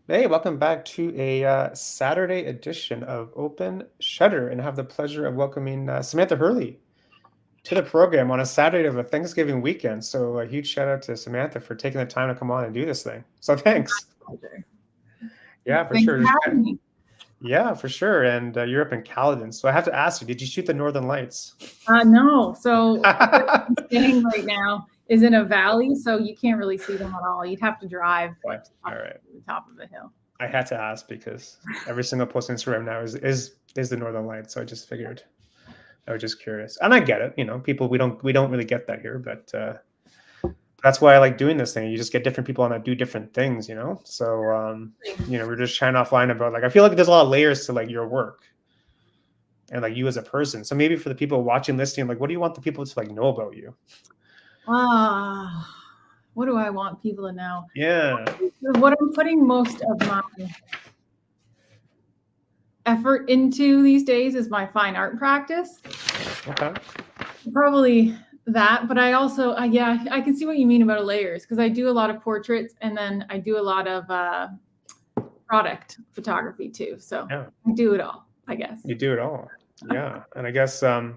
Hey, welcome back to a Saturday edition of Open Shutter, and I have the pleasure of welcoming Samantha Hurley to the program on a Saturday of a Thanksgiving weekend. So a huge shout out to Samantha for taking the time to come on and do this thing. So thanks. Pleasure. Yeah, for Thanks sure. for having me. Yeah, for sure. And you're up in Caledon, so I have to ask you: did you shoot the Northern Lights? No, so where I'm staying right now is in a valley, so you can't really see them at all. You'd have to drive Okay, like all up right. to the top of the hill. I had to ask because every single post on Instagram now is the Northern Lights. So I just figured. I was just curious, and I get it. People we don't really get that here, but that's why I like doing this thing. You just get different people on that do different things. So we're just chatting offline about like I feel like there's a lot of layers to like your work and like you as a person. So maybe for the people watching, listening, like what do you want the people to like know about you? Ah, what do I want people to know? Yeah. What I'm putting most of my effort into these days is my fine art practice. Okay. Probably that, but I also, yeah, I can see what you mean about layers because I do a lot of portraits and then I do a lot of product photography too. So Yeah. I do it all, I guess. You do it all. Yeah. And I guess like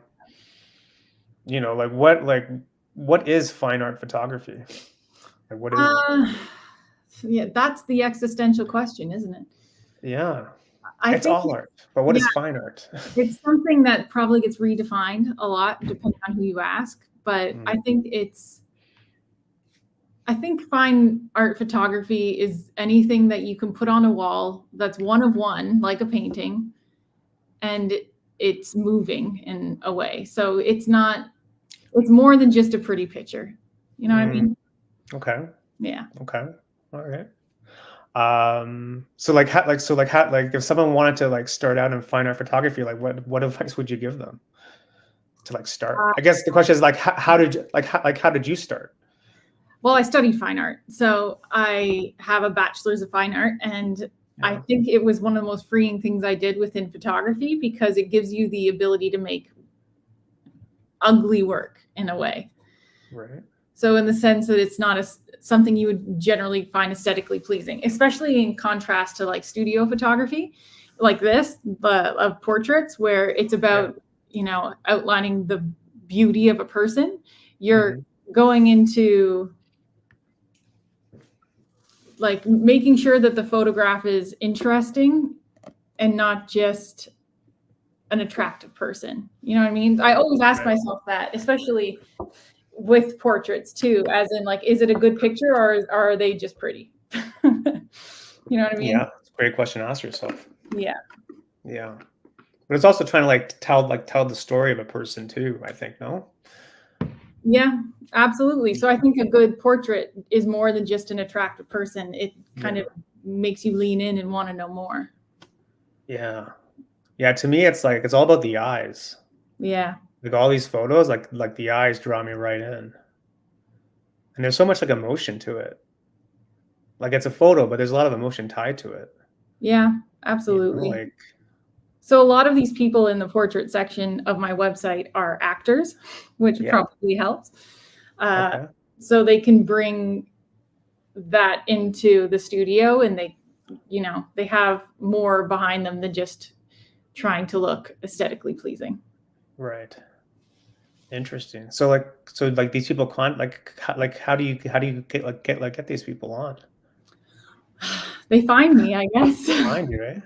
what is fine art photography? Like what is it? Yeah, that's the existential question, isn't it? Yeah. I It's think, all art, but what yeah, is fine art? it's something that probably gets redefined a lot depending on who you ask. But Mm, I think fine art photography is anything that you can put on a wall that's one of one, like a painting, and it's moving in a way. So it's more than just a pretty picture. You know what I mm, mean? okay. Yeah. Okay. All right. So like if someone wanted to like start out in fine art photography, like what advice would you give them to like start? I guess the question is like how did you how did you start? Well, I studied fine art. So I have a bachelor's of fine art. And I Yeah. think it was one of the most freeing things I did within photography because it gives you the ability to make ugly work in a way. Right. So, in the sense that it's not something you would generally find aesthetically pleasing, especially in contrast to like studio photography, like this, but of portraits, where it's Yeah. about, outlining the beauty of a person. You're Hmm. going into like making sure that the photograph is interesting and not just an attractive person. You know what I mean? I always ask Right. myself that, especially with portraits too, as in like, is it a good picture or are they just pretty? You know what I mean? Yeah. It's a great question to ask yourself. Yeah. Yeah. But it's also trying to tell the story of a person too, I think, no? Yeah, absolutely. So I think a good portrait is more than just an attractive person. It kind Yeah. of makes you lean in and want to know more. Yeah. Yeah. To me, it's like it's all about the eyes. Yeah. Like all these photos, like the eyes draw me right in. And there's so much like emotion to it. Like it's a photo, but there's a lot of emotion tied to it. Yeah, absolutely. Like So a lot of these people in the portrait section of my website are actors, which yeah, probably helps. Uh, okay, so they can bring that into the studio and they have more behind them than just trying to look aesthetically pleasing. right, interesting. So like these people how do you get these people on? They find me, I guess. Find you, eh?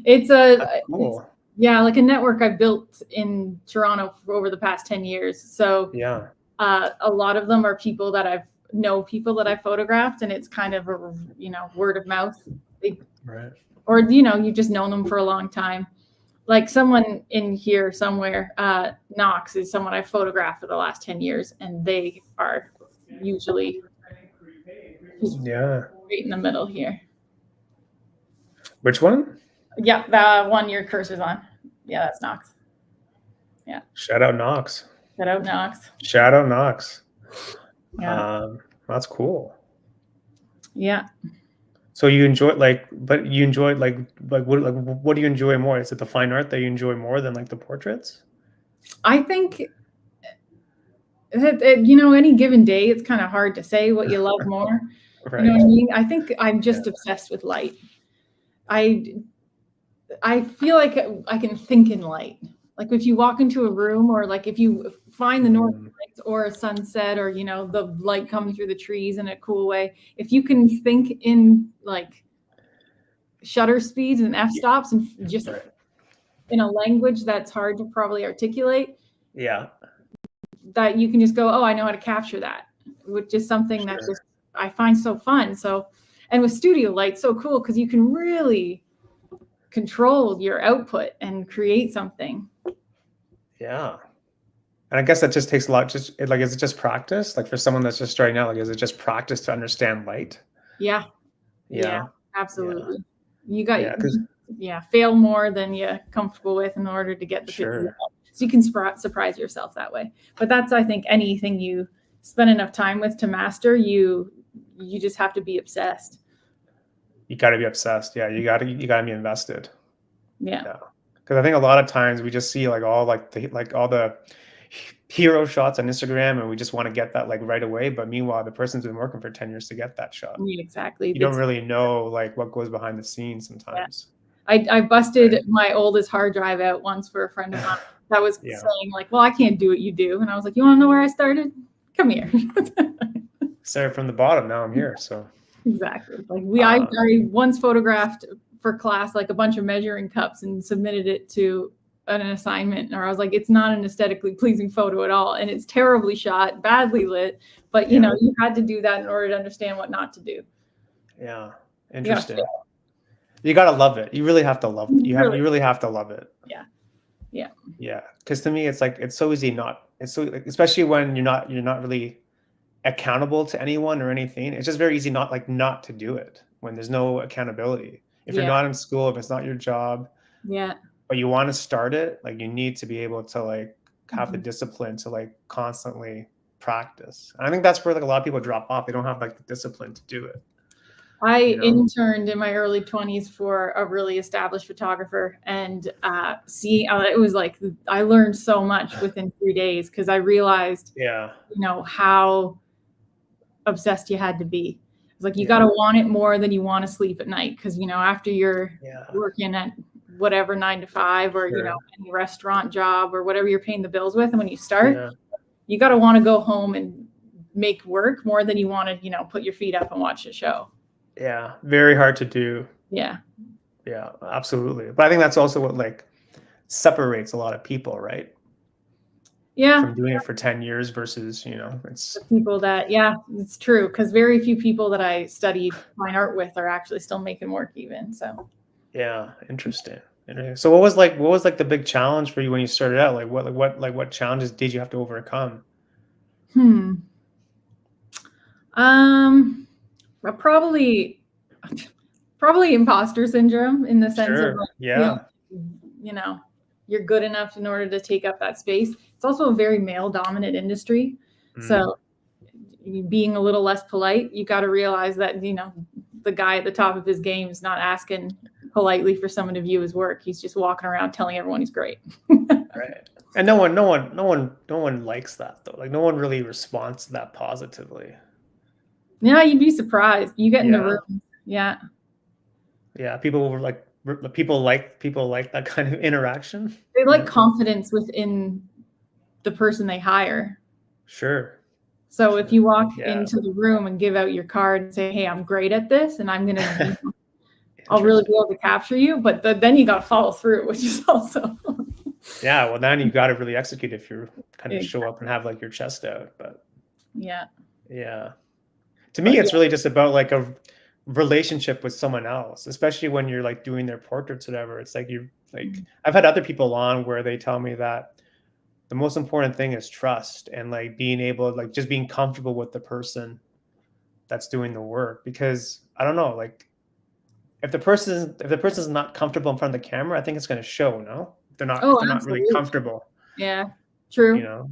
it's That's it's cool. yeah, like a network I've built in Toronto for over the past 10 years. So Yeah, a lot of them are people that I've photographed, and it's kind of a word of mouth. They, right. or you've just known them for a long time. Like someone in here somewhere, Knox is someone I've photographed for the last 10 years, and they are usually just Yeah. right in the middle here. Which one? Yeah, the one your cursor's on. Yeah, that's Knox. Yeah, Shout out Knox. shout out Knox. Shout out Knox. Yeah, That's cool. yeah. So you enjoy but you enjoy what do you enjoy more? Is it the fine art that you enjoy more than like the portraits? I think any given day, it's kind of hard to say what you love more. You know Right. what I mean? I think I'm Yeah. just obsessed with light. I feel like I can think in light. Like if you walk into a room, or like if you find the northern lights or a sunset, or the light coming through the trees in a cool way, if you can think in like shutter speeds and f-stops and just Right. in a language that's hard to probably articulate, Yeah. that you can just go, oh, I know how to capture that, which is something that Sure. just I find so fun. So, and with studio lights, so cool because you can really control your output and create something. Yeah. And I guess that just takes a lot. Just like, is it just practice? Like for someone that's just starting out, like, is it just practice to understand light? Yeah, yeah, Yeah. Yeah. absolutely. You got Yeah. Because fail more than you're comfortable with in order to get the 50 sure. out. So you can surprise yourself that way. But that's, I think, anything you spend enough time with to master, you just have to be obsessed. You got to be obsessed. Yeah. You got to be invested. Yeah. Yeah. Because I think a lot of times we just see like all the hero shots on Instagram, and we just want to get that like right away. But meanwhile, the person's been working for 10 years to get that shot. Yeah, exactly. You don't really know like what goes behind the scenes Yeah. sometimes. I busted Right. my oldest hard drive out once for a friend of mine that was Yeah. saying like, well, I can't do what you do. And I was like, you want to know where I started? Come here. Started from the bottom. Now I'm here. So Exactly. Like I once photographed for class like a bunch of measuring cups and submitted it to an assignment, or I was like, it's not an aesthetically pleasing photo at all, and it's terribly shot, badly lit, but you had to do that in order to understand what not to do. Yeah. You Interesting. You gotta love it. You really have to love it. You really have to love it. Yeah. Yeah. Yeah. Because to me, it's like it's so easy not. It's so especially when you're not really accountable to anyone or anything. It's just very easy not to do it when there's no accountability. If you're not in school, if it's not your job, Yeah. but you want to start it, like you need to be able to like have the discipline to like constantly practice. And I think that's where like a lot of people drop off. They don't have like the discipline to do it. I interned in my early 20s for a really established photographer, and it was like I learned so much within 3 days because I realized, how obsessed you had to be. It's like you got to want it more than you want to sleep at night because after you're working at whatever 9 to 5 or any restaurant job or whatever you're paying the bills with, and when you start, you got to want to go home and make work more than you want to put your feet up and watch a show. Yeah, very hard to do. Yeah. Yeah, absolutely. But I think that's also what like separates a lot of people, right? Yeah. From doing it for 10 years versus, it's the people that, it's true. Because very few people that I studied fine art with are actually still making work even. So. Yeah, interesting. So what was like the big challenge for you when you started out? Like what challenges did you have to overcome? Probably imposter syndrome in the sense of like, you're good enough in order to take up that space. It's also a very male dominant industry. So being a little less polite, you got to realize that, the guy at the top of his game is not asking politely for someone to view his work. He's just walking around telling everyone he's great. Right. And no one likes that though. Like no one really responds to that positively. Yeah, you'd be surprised. You get in the room. Yeah. Yeah, people like that kind of interaction. They like confidence within the person they hire. Sure. So if you walk into the room and give out your card and say, "Hey, I'm great at this, and I'm gonna, I'll really be able to capture you," but then you got to follow through, which is also. Yeah, well, then you got to really execute if you're kind of show up and have like your chest out, but. Yeah. To me, it's really just about like a relationship with someone else, especially when you're like doing their portraits, or whatever. It's like I've had other people on where they tell me that the most important thing is trust and like being able, like just being comfortable with the person that's doing the work. Because I don't know, like if the person's not comfortable in front of the camera, I think it's going to show. No, they're not really comfortable. Yeah, true.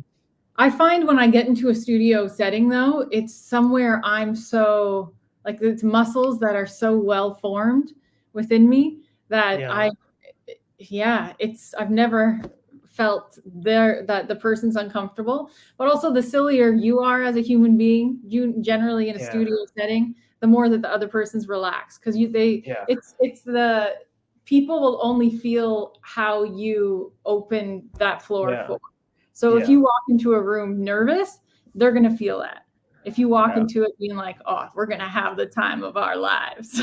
I find when I get into a studio setting, though, it's somewhere I'm so like it's muscles that are so well formed within me that I've never felt there that the person's uncomfortable. But also, the sillier you are as a human being, you generally in a studio setting, the more that the other person's relaxed, because Yeah. it's the people will only feel how you open that floor Yeah. for. So if Yeah. you walk into a room nervous, they're gonna feel that. If you walk Yeah. into it being like, oh, we're gonna have the time of our lives,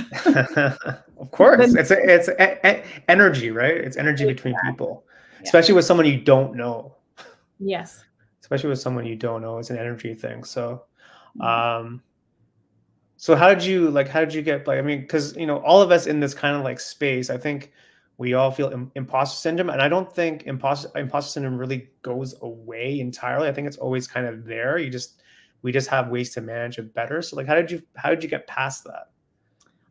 Of course, then it's energy, right? It's energy between people, yeah, especially with someone you don't know. yes, Especially with someone you don't know, it's an energy thing. So, yeah, um, so how did you get like? I mean, because all of us in this kind of like space, I think we all feel imposter syndrome, and I don't think imposter syndrome really goes away entirely. I think it's always kind of there. We just have ways to manage it better. So, like, how did you get past that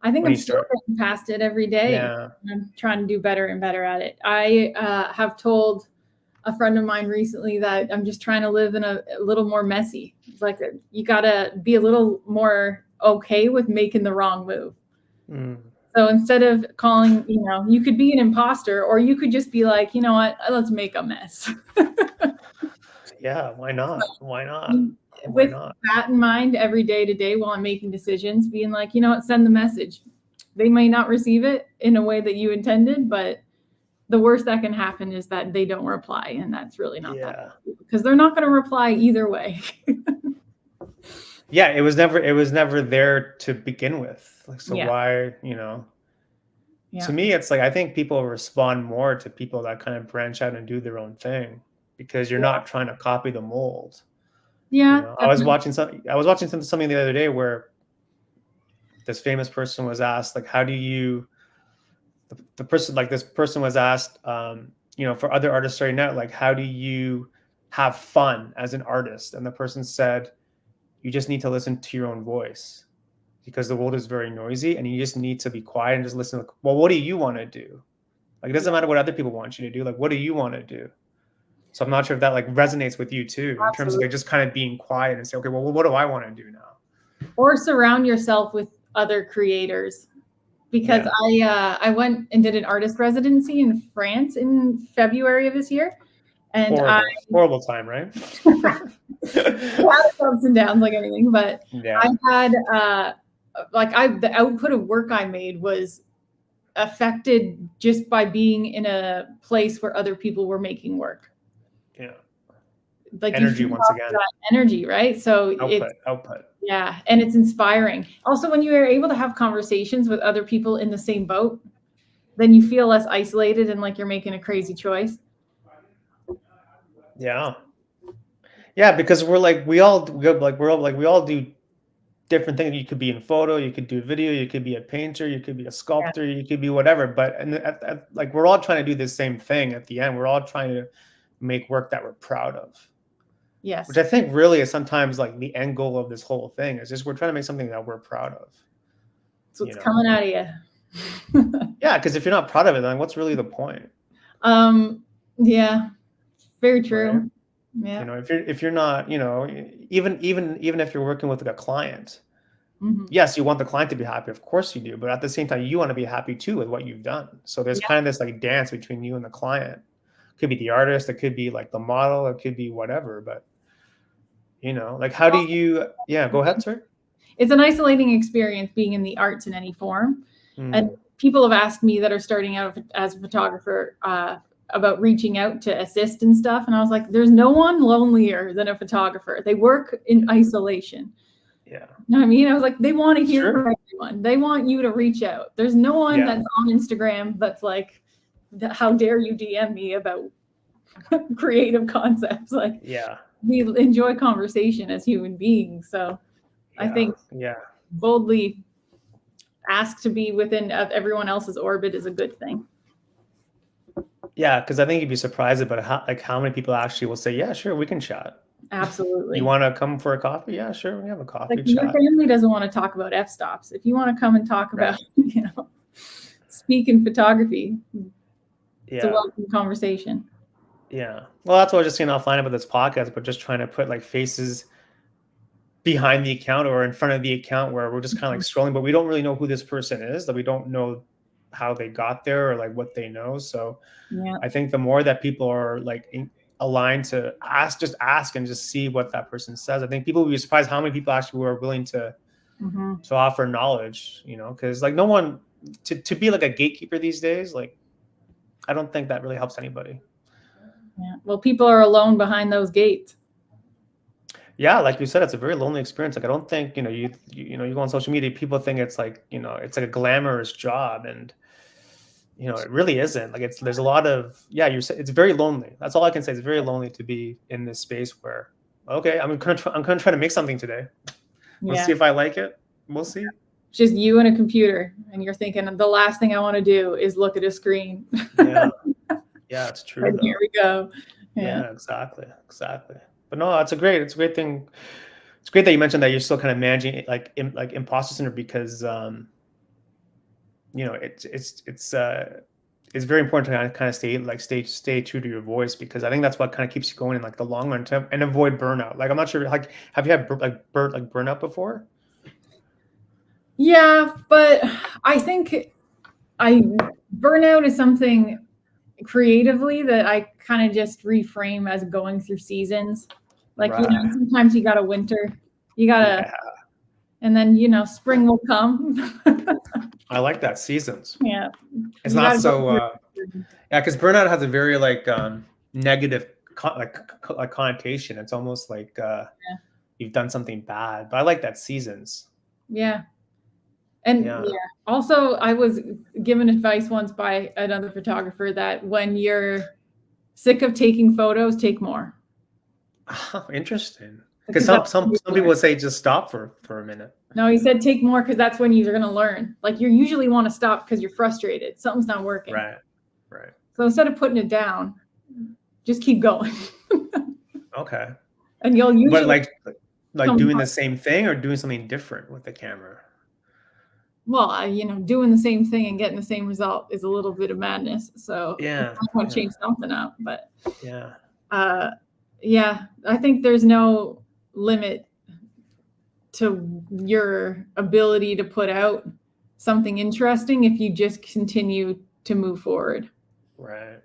I think when I'm you still start? getting past it every day. Yeah. I'm trying to do better and better at it. I have told a friend of mine recently that I'm just trying to live in a little more messy. It's like you gotta be a little more okay with making the wrong move. Mm. So instead of calling, you could be an imposter, or you could just be like, you know what, let's make a mess. Yeah. Why not? Why not? Mm, Why with not? that in mind, every day to day while I'm making decisions, being like, you know what, send the message. They may not receive it in a way that you intended, but the worst that can happen is that they don't reply. And that's really not that Yeah. because they're not going to reply either way. Yeah. It was never there to begin with. Like, so Yeah. why? To Yeah. me, it's like I think people respond more to people that kind of branch out and do their own thing because you're Yeah. not trying to copy the mold. Yeah. Definitely. I was watching something the other day where this famous person was asked like, how do you the person like this person was asked, for other artists starting out, like, how do you have fun as an artist? And the person said, you just need to listen to your own voice because the world is very noisy and you just need to be quiet and just listen. Like, well, what do you want to do? Like, it doesn't Yeah. matter what other people want you to do. Like, what do you want to do? So I'm not sure if that like resonates with you too, in terms of Absolutely. like just kind of being quiet and say, okay, well, what do I want to do now? Or surround yourself with other creators. Because Yeah. I went and did an artist residency in France in February of this year, and I Horrible time, right? had ups and downs like anything, but I Yeah. had the output of work I made was affected just by being in a place where other people were making work. Yeah. Like you Energy feed once off again. that energy, right? So it's Output. yeah, and it's inspiring. Also, when you are able to have conversations with other people in the same boat, then you feel less isolated and like you're making a crazy choice. Yeah. Yeah, because we all do different things. You could be in photo, you could do video, you could be a painter, you could be a Yeah. sculptor, you could be whatever. But like we're all trying to do the same thing at the end. We're all trying to make work that we're proud of. Which Yes. I think really is sometimes like the end goal of this whole thing is just we're trying to make something that we're proud of. So You it's know? coming out of you. Yeah, because if you're not proud of it, then what's really the point? Yeah, very Right? true. Yeah. If you're not, even if you're working with like a client, Mhm. yes, you want the client to be happy, of course you do, but at the same time, you want to be happy too with what you've done. So there's Yeah, kind of this like dance between you and the client. Could be the artist, it could be like the model, it could be whatever, but like how do you yeah, go ahead, sir. it's an isolating experience being in the arts in any form. And Mm, people have asked me that are starting out as a photographer about reaching out to assist and stuff. And I was like, there's no one lonelier than a photographer. They work in isolation. yeah, You know what I mean? I was like, they want to it's hear true. from everyone. They want you to reach out. There's no one Yeah, that's on Instagram that's like, how dare you DM me about creative concepts? Like, yeah, we enjoy conversation as human beings. So I yeah, think yeah. boldly ask to be within everyone else's orbit is a good thing. Yeah, because I think you'd be surprised about how many people actually will say, yeah, sure, we can chat. You Absolutely. want to come for a coffee? Yeah, sure, we have a Like coffee your chat. family doesn't want to talk about f-stops. If you want to come and talk Right. about, speak in photography, it's a Yeah. welcome conversation. Yeah. Well, that's what I was just saying offline about this podcast, but just trying to put like faces behind the account or in front of the account where we're just kind of like scrolling, but we don't really know who this person is, that we don't know how they got there or like what they know. So Yeah. I think the more that people are like aligned to just ask and just see what that person says. I think people will be surprised how many people actually were willing to to offer knowledge, you know, because like no one to be like a gatekeeper these days, like I don't think that really helps anybody. Yeah. Well, people are alone behind those gates. Yeah, like you said, it's a very lonely experience. Like I don't think, you know, you know, you go on social media, people think it's like, you know, it's like a glamorous job, and you know, it really isn't. Like there's a lot of, yeah, it's very lonely. That's all I can say. It's very lonely to be in this space where, okay, I'm gonna try to make something today. Let's Yeah. see if I like it. We'll see. Just you and a computer, and you're thinking the last thing I want to do is look at a screen. Yeah. Yeah, it's true And though. here we go. Yeah, exactly. But no, it's a great thing. It's great that you mentioned that you're still kind of managing like imposter syndrome, because you know, it's very important to kind of stay true to your voice, because I think that's what kind of keeps you going in like the long run, and avoid burnout. Like I'm not sure, like have you had burnout before? Yeah, but I think burnout is something creatively that I kind of just reframe as going through seasons. Like, you know, Right. sometimes you got to winter, you got to, Yeah, and then, you know, spring will come. I like that, seasons. Yeah. It's You not got to go so through. yeah, because burnout has a very like negative like connotation. It's almost like Yeah. you've done something bad. But I like that, seasons. Yeah. And Yeah. yeah, also I was given advice once by another photographer that when you're sick of taking photos, take more. Oh, interesting. Because Because that's some when you people learn. would say just stop for a minute. No, he said take more because that's when you're going to learn. Like you usually want to stop because you're frustrated. Something's not working. Right. Right. So instead of putting it down, just keep going. Okay. And you'll But usually like come doing the up. same thing or doing something different with the camera. Well, you know, doing the same thing and getting the same result is a little bit of madness. So Yeah. I want to Yeah. change something up. But Yeah. yeah, I think there's no limit to your ability to put out something interesting if you just continue to move forward. Right.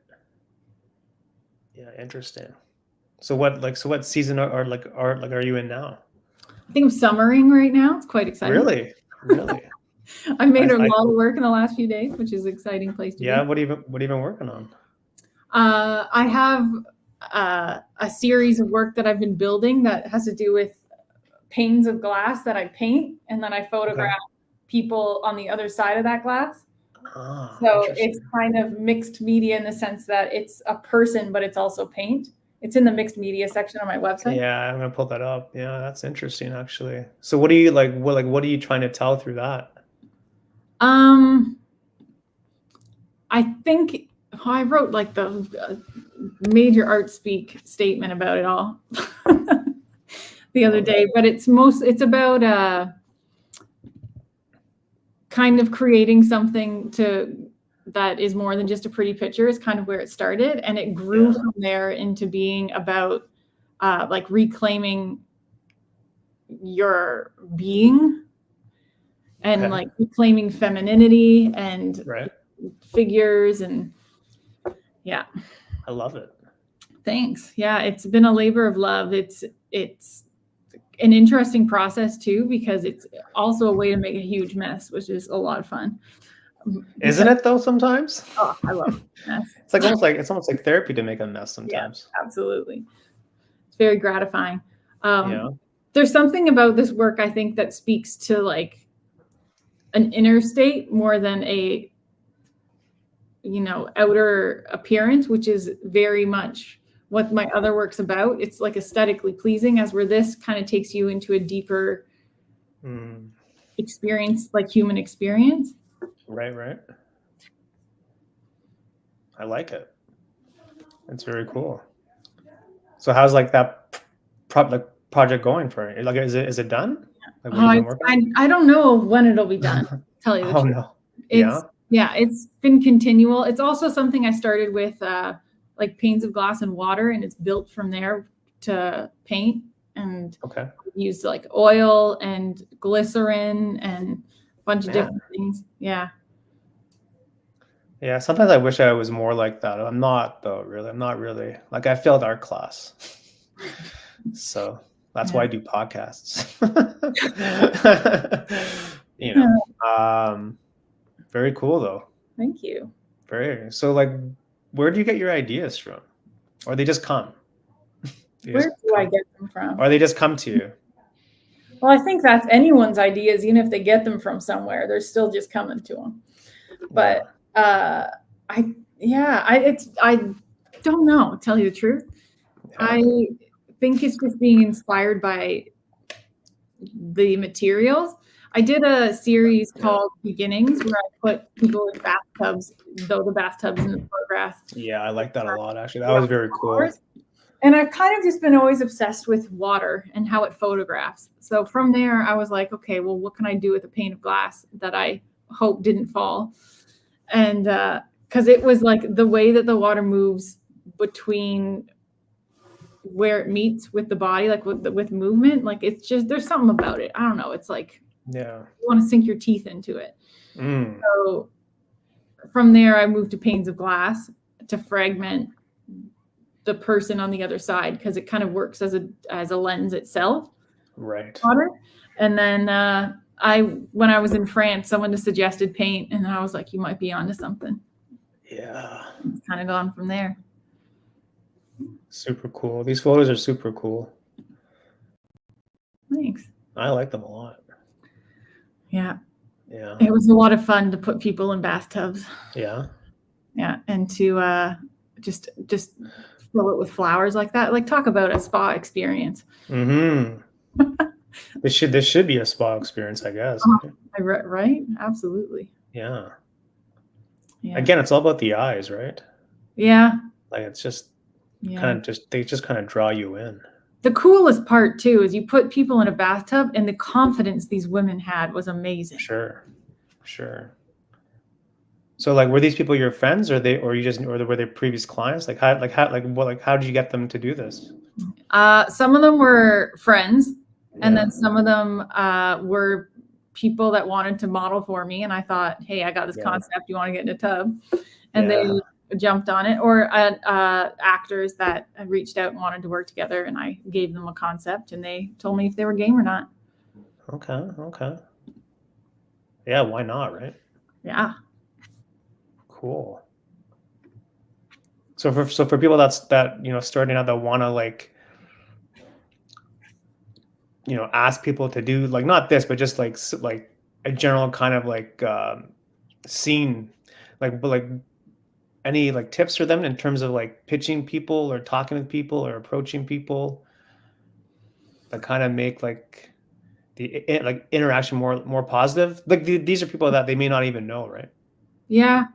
Yeah. Interesting. So what season are you in now? I think I'm summering right now. It's quite exciting. Really? Really? I made a I lot of work in the last few days, which is an exciting place to yeah. be. What have you been working on? I have a series of work that I've been building that has to do with panes of glass that I paint, and then I photograph people on the other side of that glass. Ah, So interesting. it's kind of mixed media in the sense that it's a person, but it's also paint. It's in the mixed media section on my website. Yeah, I'm gonna pull that up. Yeah, that's interesting actually. So what do you like? What are you trying to tell through that? I think I wrote like the major art speak statement about it all the other day, but it's about kind of creating something that is more than just a pretty picture is kind of where it started, and it grew from there into being about like reclaiming your being and like reclaiming femininity and figures, and yeah. I love it. Thanks. Yeah, it's been a labor of love. It's an interesting process too, because it's also a way to make a huge mess, which is a lot of fun. Isn't it though sometimes? Oh, I love mess. It's almost like therapy to make a mess sometimes. Yeah, absolutely. It's very gratifying. Yeah. There's something about this work I think that speaks to like an inner state more than a, you know, outer appearance, which is very much what my other work's about. It's like aesthetically pleasing, as where this kind of takes you into a deeper experience, like human experience. Right. I like it. It's very cool. So how's like that project going for you? Like, is it done? Like, I don't know when it'll be done. Tell you the truth. No. It's been continual. It's also something I started with like panes of glass and water, and it's built from there to paint, and used like oil and glycerin and a bunch of different things. Yeah. Yeah, sometimes I wish I was more like that. I'm not though, really. I'm not really. Like I failed art class. So That's Yeah. why I do podcasts. You Yeah. know, very cool though. Thank you. Very so. Like, where do you get your ideas from, or they just come? They Where just do I come, get them from? or they just come to you. Well, I think that's anyone's ideas, even if they get them from somewhere, they're still just coming to them. But Yeah. I don't know, to tell you the truth. Yeah. I think it's just being inspired by the materials. I did a series called Beginnings where I put people in bathtubs, though the bathtubs in the photograph. Yeah, I like that a lot. Actually, that was very cool. And I've kind of just been always obsessed with water and how it photographs. So from there, I was like, okay, well, what can I do with a pane of glass that I hope didn't fall? And because it was like the way that the water moves between where it meets with the body, like with movement, like it's just, there's something about it. I don't know. It's like, Yeah. you want to sink your teeth into it. Mm. So from there, I moved to panes of glass to fragment the person on the other side, because it kind of works as a lens itself. Right. Water. And then when I was in France, someone just suggested paint, and then I was like, you might be onto something. Yeah. It's kind of gone from there. Super cool. These photos are super cool. Thanks. I like them a lot. Yeah. Yeah. It was a lot of fun to put people in bathtubs. Yeah. Yeah. And to just fill it with flowers like that. Like, talk about a spa experience. Mm-hmm. This should be a spa experience, I guess. Right? Absolutely. Yeah. Yeah. Again, it's all about the eyes, right? Yeah. Like, it's just Yeah. they just kind of draw you in. The coolest part too is you put people in a bathtub, and the confidence these women had was amazing. Sure. So, like, were these people your friends, or were they previous clients? How did you get them to do this? Some of them were friends, and Yeah. then some of them were people that wanted to model for me. And I thought, hey, I got this concept. You want to get in a tub? And they jumped on it. Or actors that reached out and wanted to work together, and I gave them a concept, and they told me if they were game or not. Okay. Yeah, why not, right? Yeah. Cool. So for people that starting out, that want to, like, ask people to do, like, not this, but just like a general kind of like scene, but any like tips for them in terms of like pitching people or talking with people or approaching people that kind of make like the like interaction more positive. Like, these are people that they may not even know, right? Yeah,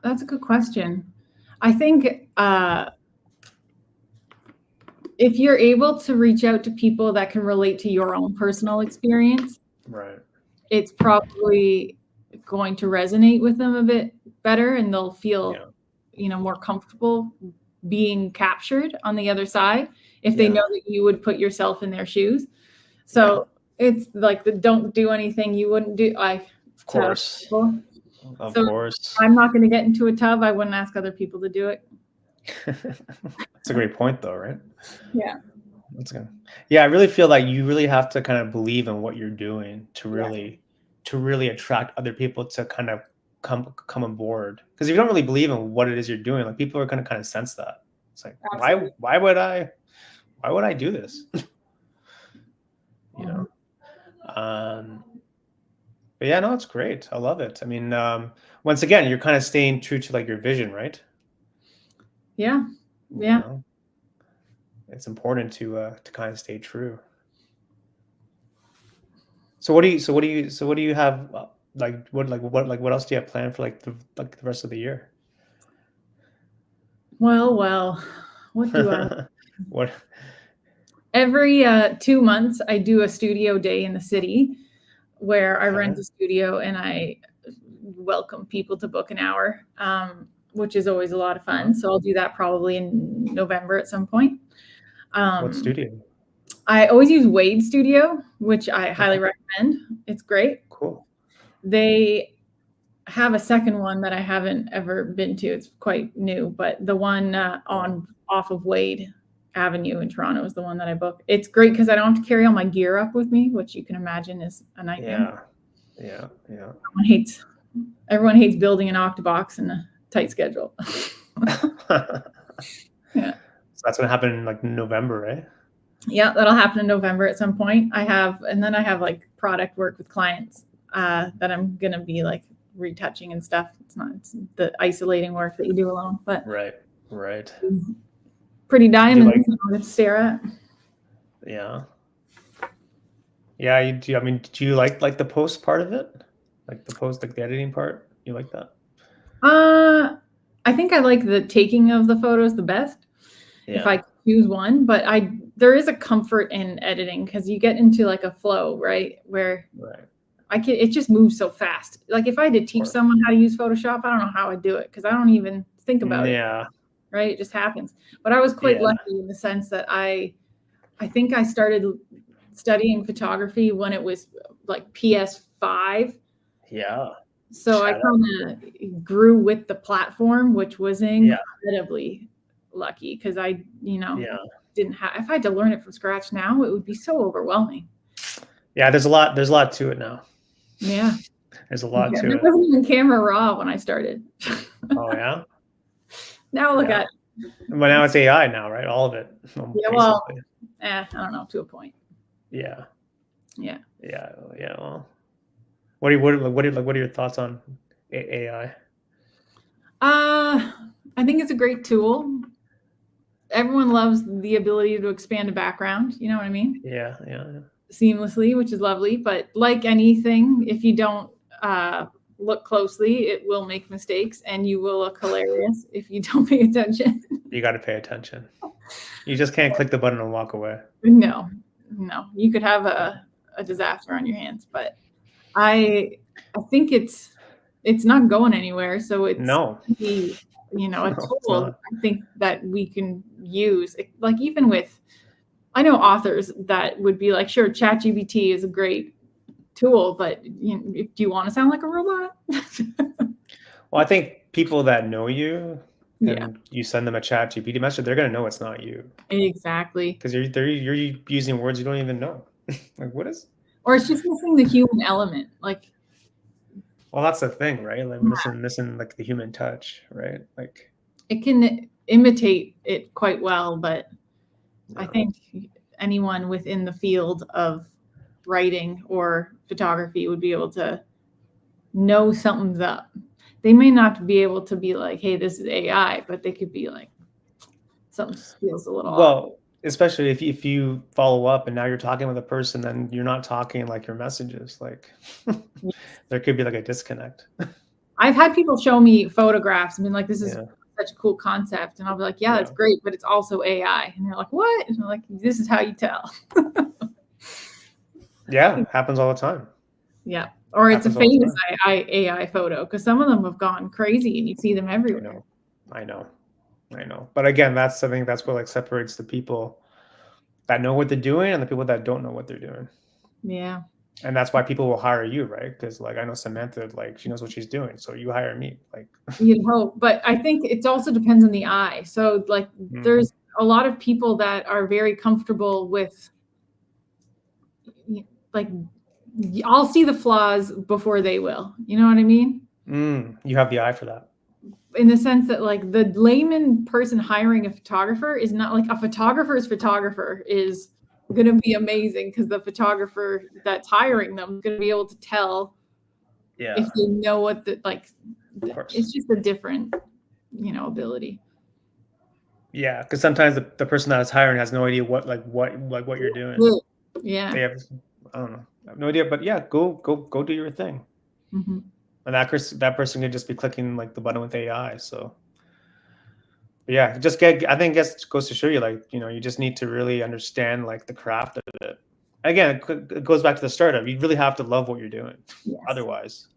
that's a good question. I think if you're able to reach out to people that can relate to your own personal experience, Right. it's probably going to resonate with them a bit better, and they'll feel, more comfortable being captured on the other side if they know that you would put yourself in their shoes. So it's like the don't do anything you wouldn't do. Of course. Of course. I'm not going to get into a tub. I wouldn't ask other people to do it. That's a great point, though, right? Yeah. That's good. Yeah, I really feel like you really have to kind of believe in what you're doing to really attract other people to kind of come on board. Because if you don't really believe in what it is you're doing, like, people are going to kind of sense that. It's like, why would I do this? But yeah, no, it's great. I love it. I mean, once again, you're kind of staying true to like your vision, right? Yeah. It's important to kind of stay true. So what do you have, what else do you have planned for like the rest of the year? Well, what do I? What? Every 2 months, I do a studio day in the city where I rent a studio and I welcome people to book an hour, which is always a lot of fun. So I'll do that probably in November at some point. What studio? I always use Wade Studio, which I highly recommend. It's great. Cool. They have a second one that I haven't ever been to. It's quite new, but the one off of Wade Avenue in Toronto is the one that I booked. It's great because I don't have to carry all my gear up with me, which you can imagine is a nightmare. Yeah. Everyone hates building an octobox in a tight schedule. Yeah. So that's gonna happen in like November, right? Yeah, that'll happen in November at some point. I have like product work with clients that I'm gonna be like retouching and stuff. It's the isolating work that you do alone, but Right. pretty diamond to stare at. Yeah. Yeah. Do you like the post part of it? Like the editing part? You like that? I think I like the taking of the photos the best. Yeah. If I choose one, but there is a comfort in editing because you get into like a flow, right? Where it just moves so fast. Like if I had to teach someone how to use Photoshop, I don't know how I'd do it because I don't even think about it. Yeah. Right? It just happens. But I was quite lucky in the sense that I think I started studying photography when it was like PS5. Yeah. So I kind of grew with the platform, which was incredibly lucky because I, didn't have. If I had to learn it from scratch now, it would be so overwhelming. Yeah, there's a lot to it now. Yeah, there's a lot to it. It wasn't even camera raw when I started. Oh yeah. Now look at it. But now it's AI now, right? All of it. Yeah, well, I don't know, to a point. Yeah. Well, what are your thoughts on AI? I think it's a great tool. Everyone loves the ability to expand a background. You know what I mean? Yeah. Seamlessly, which is lovely. But like anything, if you don't look closely, it will make mistakes, and you will look hilarious if you don't pay attention. You got to pay attention. You just can't click the button and walk away. No, you could have a disaster on your hands. But I think it's not going anywhere. So it's a tool I think that we can use. Like even with, I know authors that would be like, sure, ChatGPT is a great tool, but do you want to sound like a robot? Well, I think people that know you and you send them a ChatGPT message, they're going to know it's not you. Exactly. Because you're using words you don't even know. Like, what is? Or it's just missing the human element. Like, well, that's the thing, right? Like missing like the human touch, right? Like it can imitate it quite well, but I think anyone within the field of writing or photography would be able to know something's up. They may not be able to be like, hey, this is AI, but they could be like, something feels a little off. Especially if you follow up and now you're talking with a person, then you're not talking like your messages. Like there could be like a disconnect. I've had people show me photographs and been like, this is such a cool concept. And I'll be like, yeah, it's great, but it's also AI. And they're like, what? And I'm like, this is how you tell. Yeah, happens all the time. Yeah. Or it's a famous AI photo because some of them have gone crazy and you see them everywhere. I know. But again, that's something that's what like separates the people that know what they're doing and the people that don't know what they're doing. Yeah. And that's why people will hire you, right? Because like I know Samantha, like she knows what she's doing, so you hire me. Like you'd hope, but I think it also depends on the eye. So like there's a lot of people that are very comfortable with like I'll see the flaws before they will. You know what I mean? You have the eye for that. In the sense that like the layman person hiring a photographer is not like a photographer's photographer is going to be amazing because the photographer that's hiring them is going to be able to tell if they know what it's just a different, ability. Yeah, because sometimes the person that is hiring has no idea what you're doing. Yeah. They have, I don't know, I have no idea, but yeah, go do your thing. Mm-hmm. And that person could just be clicking like the button with AI. So yeah, I think it goes to show you like, you just need to really understand like the craft of it. Again, it goes back to the startup. You really have to love what you're doing. Yes. Otherwise,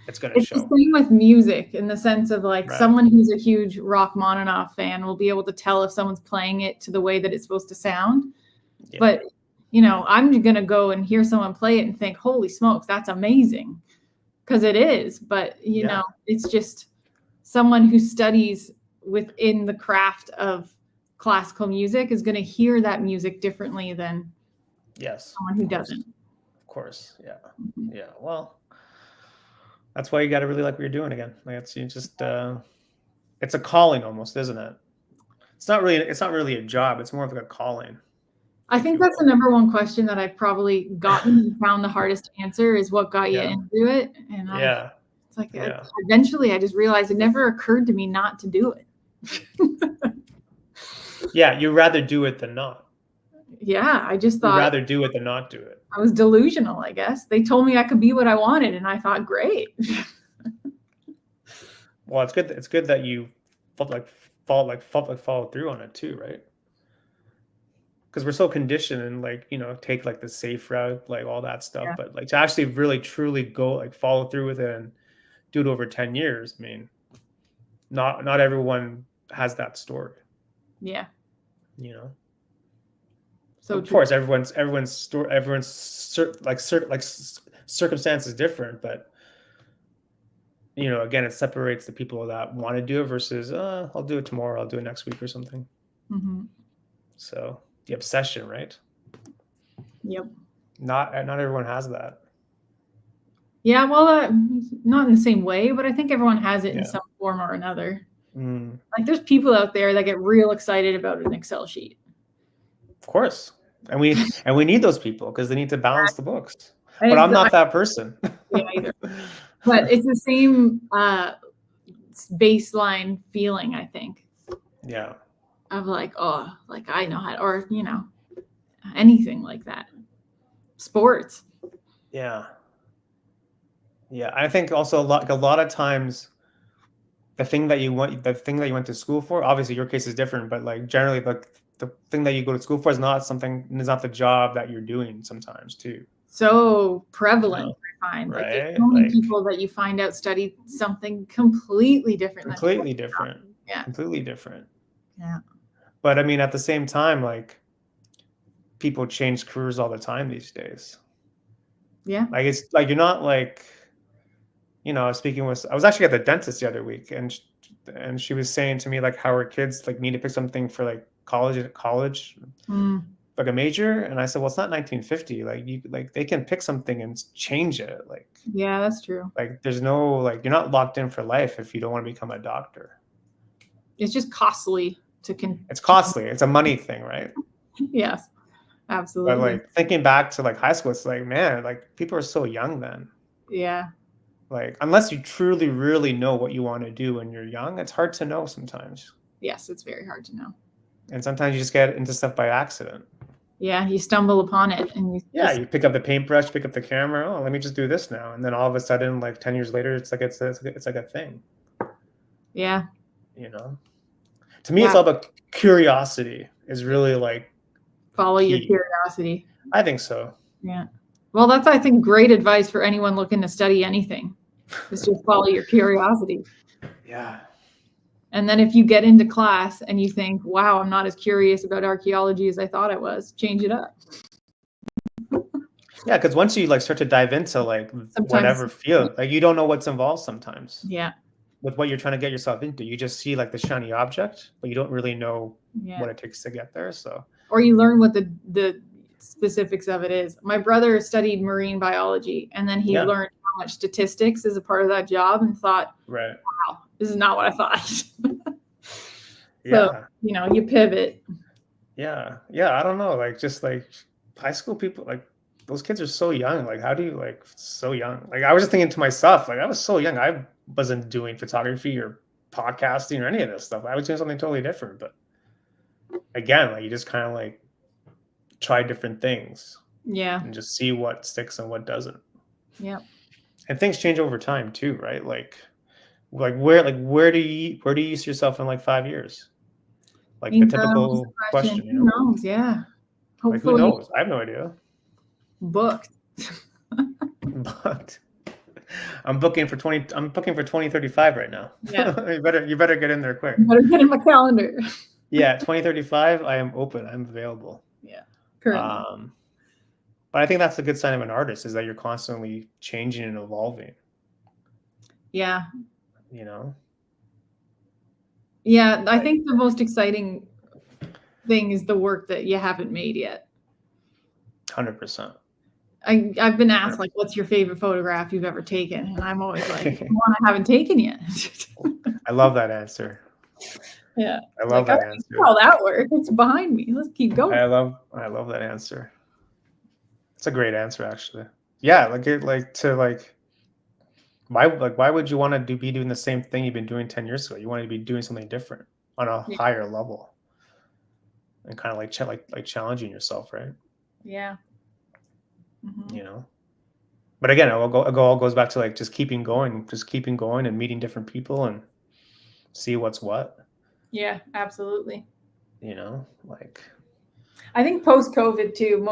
it's going to show. It's the same with music in the sense of like someone who's a huge Rachmaninoff fan will be able to tell if someone's playing it to the way that it's supposed to sound. Yeah. But, I'm going to go and hear someone play it and think, holy smokes, that's amazing. Because it is. But, it's just someone who studies within the craft of classical music is going to hear that music differently than Yes. someone who doesn't. Of course. Yeah. Yeah. Well, that's why you got to really like what you're doing again. Like it's you just it's a calling almost, isn't it? It's not really a job. It's more of like a calling. I think that's the number one question that I've probably gotten and found the hardest to answer is what got you into it. And it's like eventually I just realized it never occurred to me not to do it. Yeah, you'd rather do it than not. Yeah, I just thought you'd rather do it than not do it. I was delusional, I guess. They told me I could be what I wanted, and I thought, great. Well, it's good. It's good that you follow through on it too, right? Because we're so conditioned and like take like the safe route, like all that stuff. Yeah. But like to actually really truly go like follow through with it and do it over 10 years. I mean, not everyone has that story. Yeah. So of course, everyone's circumstance is different, but again, it separates the people that want to do it versus I'll do it tomorrow, I'll do it next week or something. Mm-hmm. So the obsession, right? Yep. Not everyone has that. Yeah, well, not in the same way, but I think everyone has it in some form or another. Like there's people out there that get real excited about an Excel sheet. Of course. And we need those people because they need to balance the books. But I'm not that person. Yeah, either. But it's the same baseline feeling, I think. Yeah. Of like, oh, like I know how, or anything like that. Sports. Yeah. Yeah, I think also a lot of times the thing that you went to school for, obviously your case is different, but like generally the thing that you go to school for is not the job that you're doing sometimes too. So prevalent, I find. Right? Like there's so many people that you find out studied something completely different. Completely different. Yeah. Completely different. Yeah. But I mean, at the same time, like people change careers all the time these days. Yeah. Like it's like you're not like, I was actually at the dentist the other week, and she was saying to me like how her kids like need to pick something for like college, like a major, and I said, well, it's not 1950. Like they can pick something and change it. Like yeah, that's true. Like there's no like you're not locked in for life if you don't want to become a doctor. It's just costly to It's costly. It's a money thing, right? Yes, absolutely. But like thinking back to like high school, it's like, man, like people are so young then. Yeah. Like unless you truly really know what you want to do when you're young, it's hard to know sometimes. Yes, it's very hard to know. And sometimes you just get into stuff by accident. Yeah, you stumble upon it and you pick up the paintbrush, pick up the camera. Oh, let me just do this now, and then all of a sudden, like 10 years later, it's like a thing. Yeah. To me, it's all about curiosity. Is really like follow your curiosity. I think so. Yeah. Well, that's I think great advice for anyone looking to study anything. Is just follow your curiosity. Yeah. And then if you get into class and you think, wow, I'm not as curious about archaeology as I thought I was, change it up. Yeah, because once you like start to dive into like whatever field, like you don't know what's involved sometimes. Yeah. With what you're trying to get yourself into. You just see like the shiny object, but you don't really know what it takes to get there. So or you learn what the specifics of it is. My brother studied marine biology, and then he learned how much statistics is a part of that job and thought, right, wow, this is not what I thought. So, you pivot. Yeah. I don't know. Like just like high school people, like those kids are so young. Like, how do you like so young? Like I was just thinking to myself, like I was so young. I wasn't doing photography or podcasting or any of this stuff. I was doing something totally different. But again, like you just kind of like try different things. Yeah. And just see what sticks and what doesn't. Yeah. And things change over time too, right? Like where do you see yourself in like 5 years? Like the typical question, Who knows? Yeah. Hopefully. Like who knows? I have no idea. Booked. Booked. I'm booking for 2035 right now. Yeah. you better get in there quick. You better get in my calendar. Yeah, 2035, I am open. I'm available. Yeah. Currently. But I think that's a good sign of an artist is that you're constantly changing and evolving. Yeah. You know? Yeah, I think the most exciting thing is the work that you haven't made yet. 100%. I've been asked, like, what's your favorite photograph you've ever taken? And I'm always like, one I haven't taken yet. I love that answer. Yeah. I love like, that answer. all that work. It's behind me. Let's keep going. I love that answer. It's a great answer, actually. Yeah, why would you want to be doing the same thing you've been doing 10 years ago? You want to be doing something different on a higher level, and kind of like challenging yourself, right? Yeah. Mm-hmm. You know. But again, it all goes back to like just keeping going and meeting different people and see what's what. Yeah, absolutely. You know, like I think post-COVID too,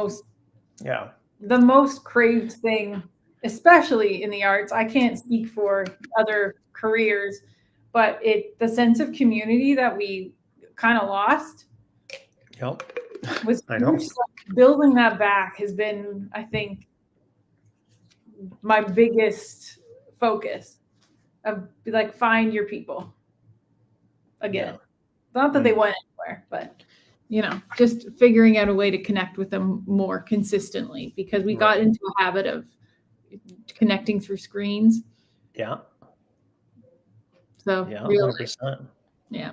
the most craved thing, especially in the arts, I can't speak for other careers, but the sense of community that we kind of lost was I know. huge. So building that back has been, I think, my biggest focus of like find your people again. Not that they went anywhere, but just figuring out a way to connect with them more consistently, because we got into a habit of connecting through screens. Yeah. So yeah, really, 100%. Yeah.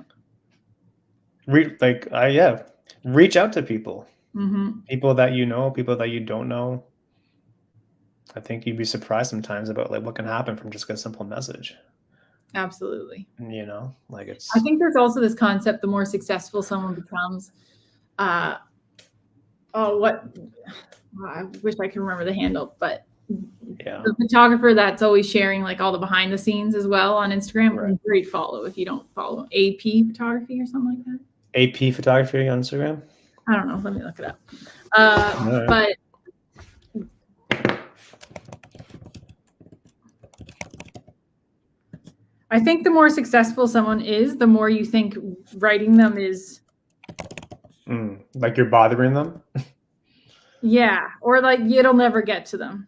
Reach out to people. Mm-hmm. People that you know, people that you don't know. I think you'd be surprised sometimes about like what can happen from just a simple message. Absolutely. You know, like it's. I think there's also this concept: the more successful someone becomes, I wish I could remember the handle, but the photographer that's always sharing like all the behind the scenes as well on Instagram. Right. Great follow if you don't follow AP Photography or something like that. AP Photography on Instagram? I don't know. Let me look it up. But I think the more successful someone is, the more you think writing them is like you're bothering them. Yeah, or like it'll never get to them.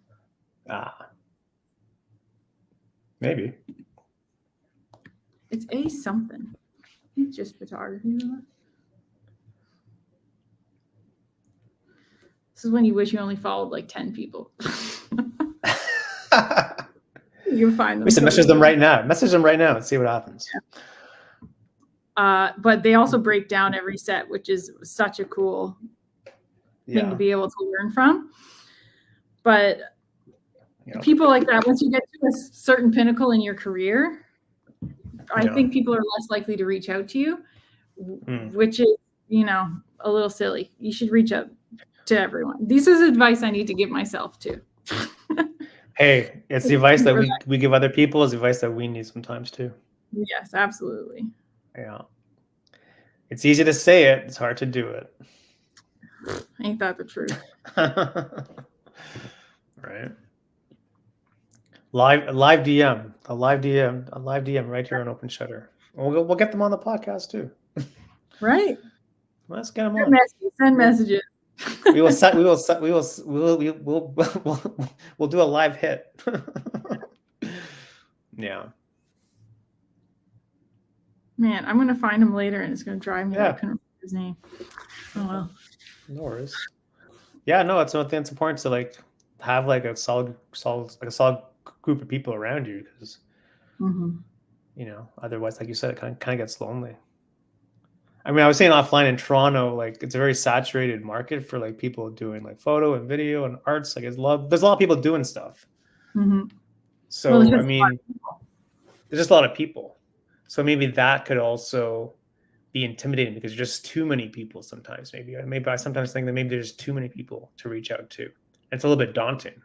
Maybe. It's a something. It's just photography. This is when you wish you only followed like 10 people. You'll find them. We should message them right now. Message them right now and see what happens. But they also break down every set, which is such a cool thing to be able to learn from. But people like that, once you get to a certain pinnacle in your career, I think people are less likely to reach out to you, which is, a little silly. You should reach out to everyone. This is advice I need to give myself too. Hey, it's the advice that we give other people is advice that we need sometimes too. Yes, absolutely. Yeah. It's easy to say it. It's hard to do it. Ain't that the truth? Right. A live DM right here on Open Shutter. We'll get them on the podcast too. Right. Let's get them on. Send messages. We'll do a live hit. Yeah. Man, I'm gonna find him later, and it's gonna drive me. I couldn't remember his name. Oh well. No worries. Yeah, no, it's important to like have like a solid group of people around you, because otherwise, like you said, it kind of gets lonely. I mean, I was saying offline in Toronto, like it's a very saturated market for like people doing like photo and video and arts. Like there's a lot of people doing stuff. So I mean, there's just a lot of people. So maybe that could also be intimidating because there's just too many people sometimes. Maybe I sometimes think that maybe there's too many people to reach out to. It's a little bit daunting.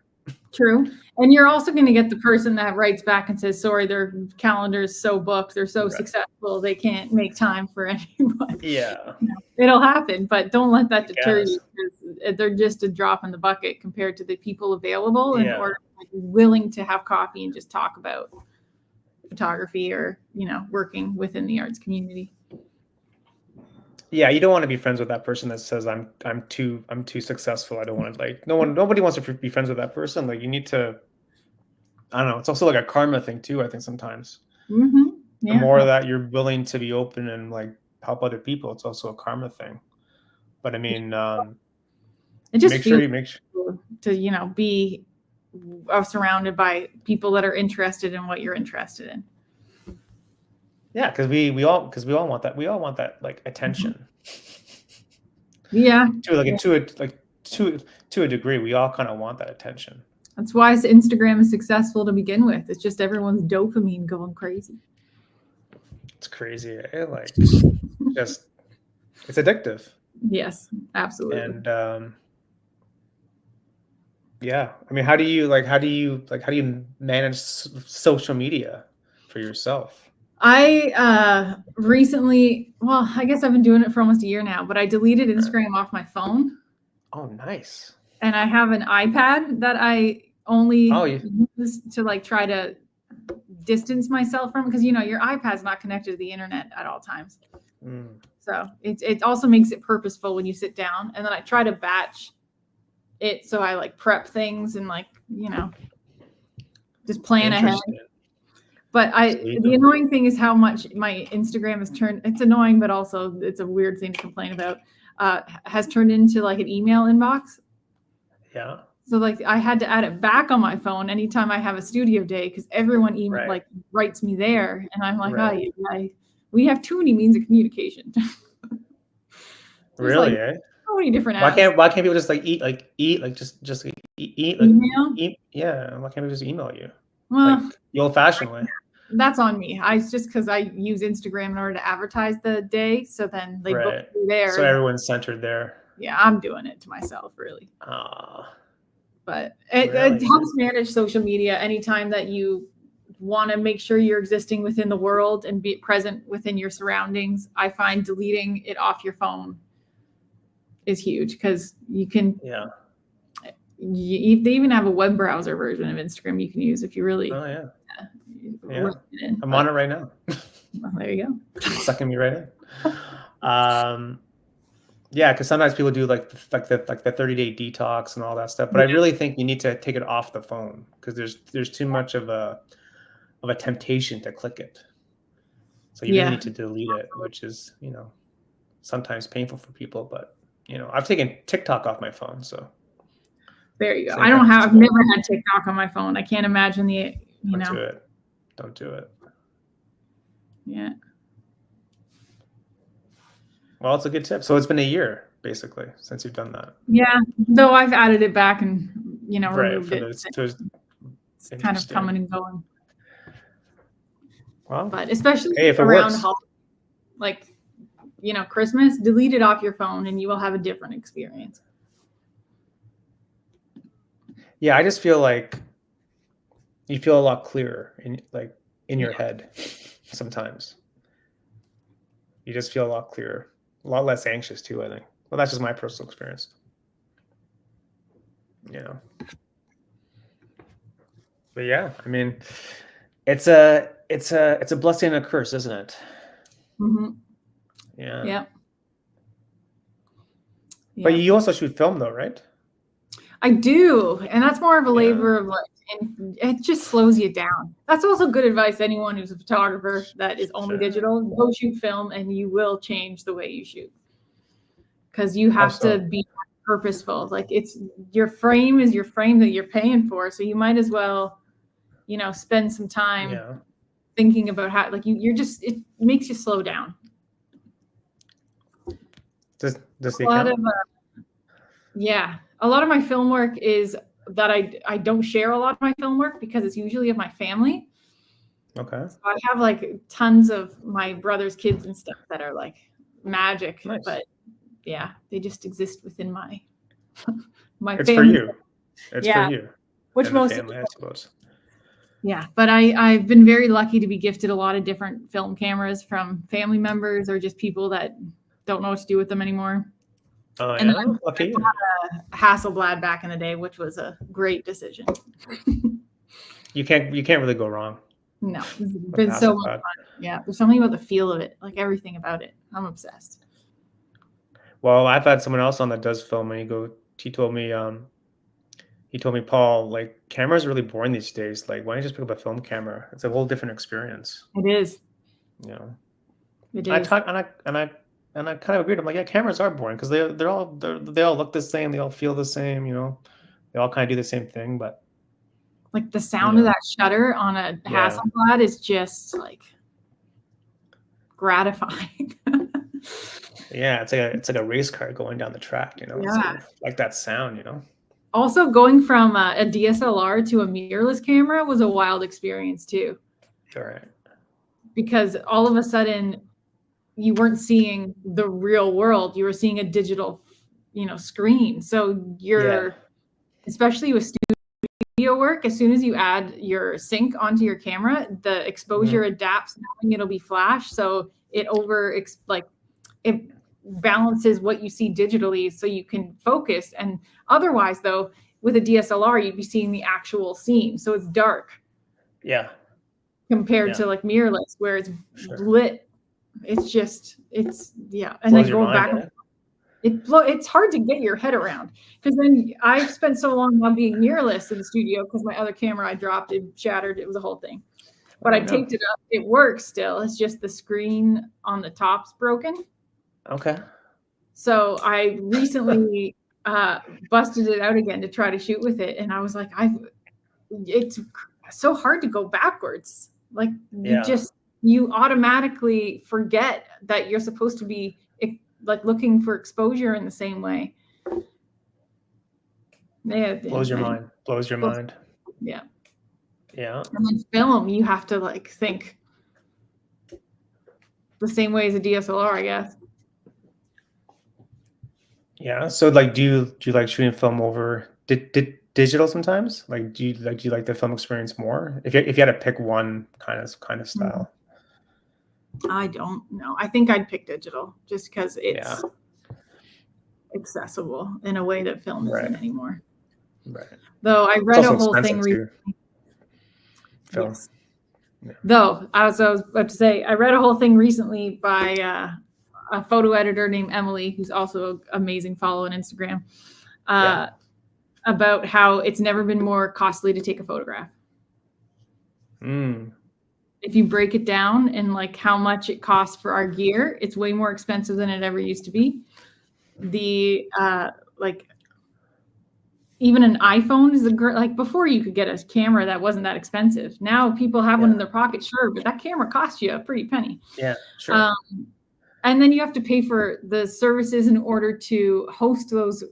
True. And you're also going to get the person that writes back and says, sorry, their calendar is so booked. They're so successful. They can't make time for anyone. Yeah. It'll happen, but don't let that deter you, because they're just a drop in the bucket compared to the people available and or willing to have coffee and just talk about photography or, working within the arts community. Yeah, you don't want to be friends with that person that says I'm too successful. I don't want to nobody wants to be friends with that person. Like you need to, I don't know. It's also like a karma thing too. I think sometimes the more that you're willing to be open and like help other people, it's also a karma thing. But I mean, It just make sure feels you make sure. cool to be surrounded by people that are interested in what you're interested in. Yeah, because we all want that. We all want that like attention. Yeah. To like to a degree, we all kind of want that attention. That's why Instagram is successful to begin with. It's just everyone's dopamine going crazy. It's crazy. Like just it's addictive. Yes, absolutely. And yeah, I mean, how do you manage social media for yourself? I recently, well, I guess I've been doing it for almost a year now, but I deleted Instagram off my phone. Oh, nice. And I have an iPad that I only Oh, use to like try to distance myself from, because your iPad's not connected to the internet at all times. So it also makes it purposeful when you sit down. And then I try to batch it, so I like prep things and like just plan ahead. But the annoying thing is how much my Instagram has turned. It's annoying, but also it's a weird thing to complain about. Has turned into like an email inbox. Yeah. So like I had to add it back on my phone anytime I have a studio day, because everyone like writes me there, and I'm like, we have too many means of communication. Really? Like, so many different apps. apps. Why can't people just like eat just eat like email? Yeah. Why can't we just email you? Well, like the old-fashioned way. That's on me. It's just because I use Instagram in order to advertise the day, so then they book me there. So everyone's centered there. Yeah, I'm doing it to myself, really. But it helps manage social media anytime that you want to make sure you're existing within the world and be present within your surroundings. I find deleting it off your phone is huge, because you can. Yeah. They even have a web browser version of Instagram you can use if you really. Oh yeah. Yeah. I'm on it right now. Well, there you go. It's sucking me right in. Yeah, because sometimes people do like the 30-day detox and all that stuff, but I really think you need to take it off the phone, because there's too much of a temptation to click it. So you really need to delete it, which is sometimes painful for people. But I've taken TikTok off my phone, so there you go. I've never had TikTok on my phone. I can't imagine Don't do it. Yeah. Well, it's a good tip. So it's been a year basically since you've done that. Yeah, though I've added it back and removed it. It's kind of coming and going. Well, but especially around like Christmas, delete it off your phone and you will have a different experience. Yeah, I just feel like you feel a lot clearer in your head sometimes. You just feel a lot clearer, a lot less anxious too, I think. Well, that's just my personal experience. But yeah, I mean, it's a blessing and a curse, isn't it? Mm-hmm. Yeah. Yeah. But you also shoot film though, right? I do, and that's more of a labor of like, and it just slows you down. That's also good advice. Anyone who's a photographer that is only digital, go shoot film, and you will change the way you shoot, because you have to be purposeful. Like your frame is your frame that you're paying for, so you might as well, spend some time thinking about how, like it makes you slow down. Does the account? A lot of my film work is that I don't share a lot of my film work because it's usually of my family. Okay. So I have like tons of my brother's kids and stuff that are like magic, but yeah, they just exist within my it's family. For you. It's for you. Which and most family, I suppose. Yeah, but I've been very lucky to be gifted a lot of different film cameras from family members or just people that don't know what to do with them anymore. Oh, and yeah? Okay. I had a Hasselblad back in the day, which was a great decision. You can't really go wrong. No, it's been so much fun. Yeah, there's something about the feel of it, like everything about it. I'm obsessed. Well, I've had someone else on that does film, and he told me, Paul, like cameras are really boring these days. Like, why don't you just pick up a film camera? It's a whole different experience. It is. It is. And I kind of agreed. I'm like, yeah, cameras are boring because they all look the same, they all feel the same, you know, they all kind of do the same thing. But Like the you sound of know, that shutter on a yeah, Hasselblad is just like gratifying. yeah, it's like a race car going down the track, you know. It's Yeah. like that sound, you know. Also, going from a DSLR to a mirrorless camera was a wild experience too, All right. because all of a sudden you weren't seeing the real world; you were seeing a digital, screen. So Yeah. you're, especially with studio work, as soon as you add your sync onto your camera, the Mhm. exposure adapts, knowing it'll be flash, so it balances what you see digitally, so you can focus. And otherwise, though, with a DSLR, you'd be seeing the actual scene, so it's dark Yeah. compared Yeah. to like mirrorless, where it's Sure. lit. It's yeah, and Blows then your going mind, back, eh? it's hard to get your head around, because then I've spent so long on being mirrorless in the studio because my other camera I dropped, it shattered, it was a whole thing. But Oh I no. taped it up, it works still. It's just the screen on the top's broken. Okay. So I recently busted it out again to try to shoot with it, and I was like, it's so hard to go backwards. Like Yeah. you automatically forget that you're supposed to be like looking for exposure in the same way. Yeah, Blows your and mind. Blows your mind. yeah. Yeah. And then film, you have to like think the same way as a DSLR, I guess. Yeah. So like do you like shooting film over digital sometimes? Like do you like the film experience more? If you had to pick one kind of Mm, style. I don't know. I think I'd pick digital just because Yeah. it's accessible in a way that film isn't Right. anymore. Right. Though I It's read a also whole expensive thing too, film. yes. Yeah. Though I was about to say, I read a whole thing recently by a photo editor named Emily, who's also an amazing follow on Instagram, Yeah. uh, about how it's never been more costly to take a photograph. Mm. If you break it down and like how much it costs for our gear, it's way more expensive than it ever used to be. The like even an iPhone is like before you could get a camera that wasn't that expensive. Now people have one Yeah. in their pocket, sure, but that camera costs you a pretty penny. Yeah. Sure. Um, and then you have to pay for the services in order to host those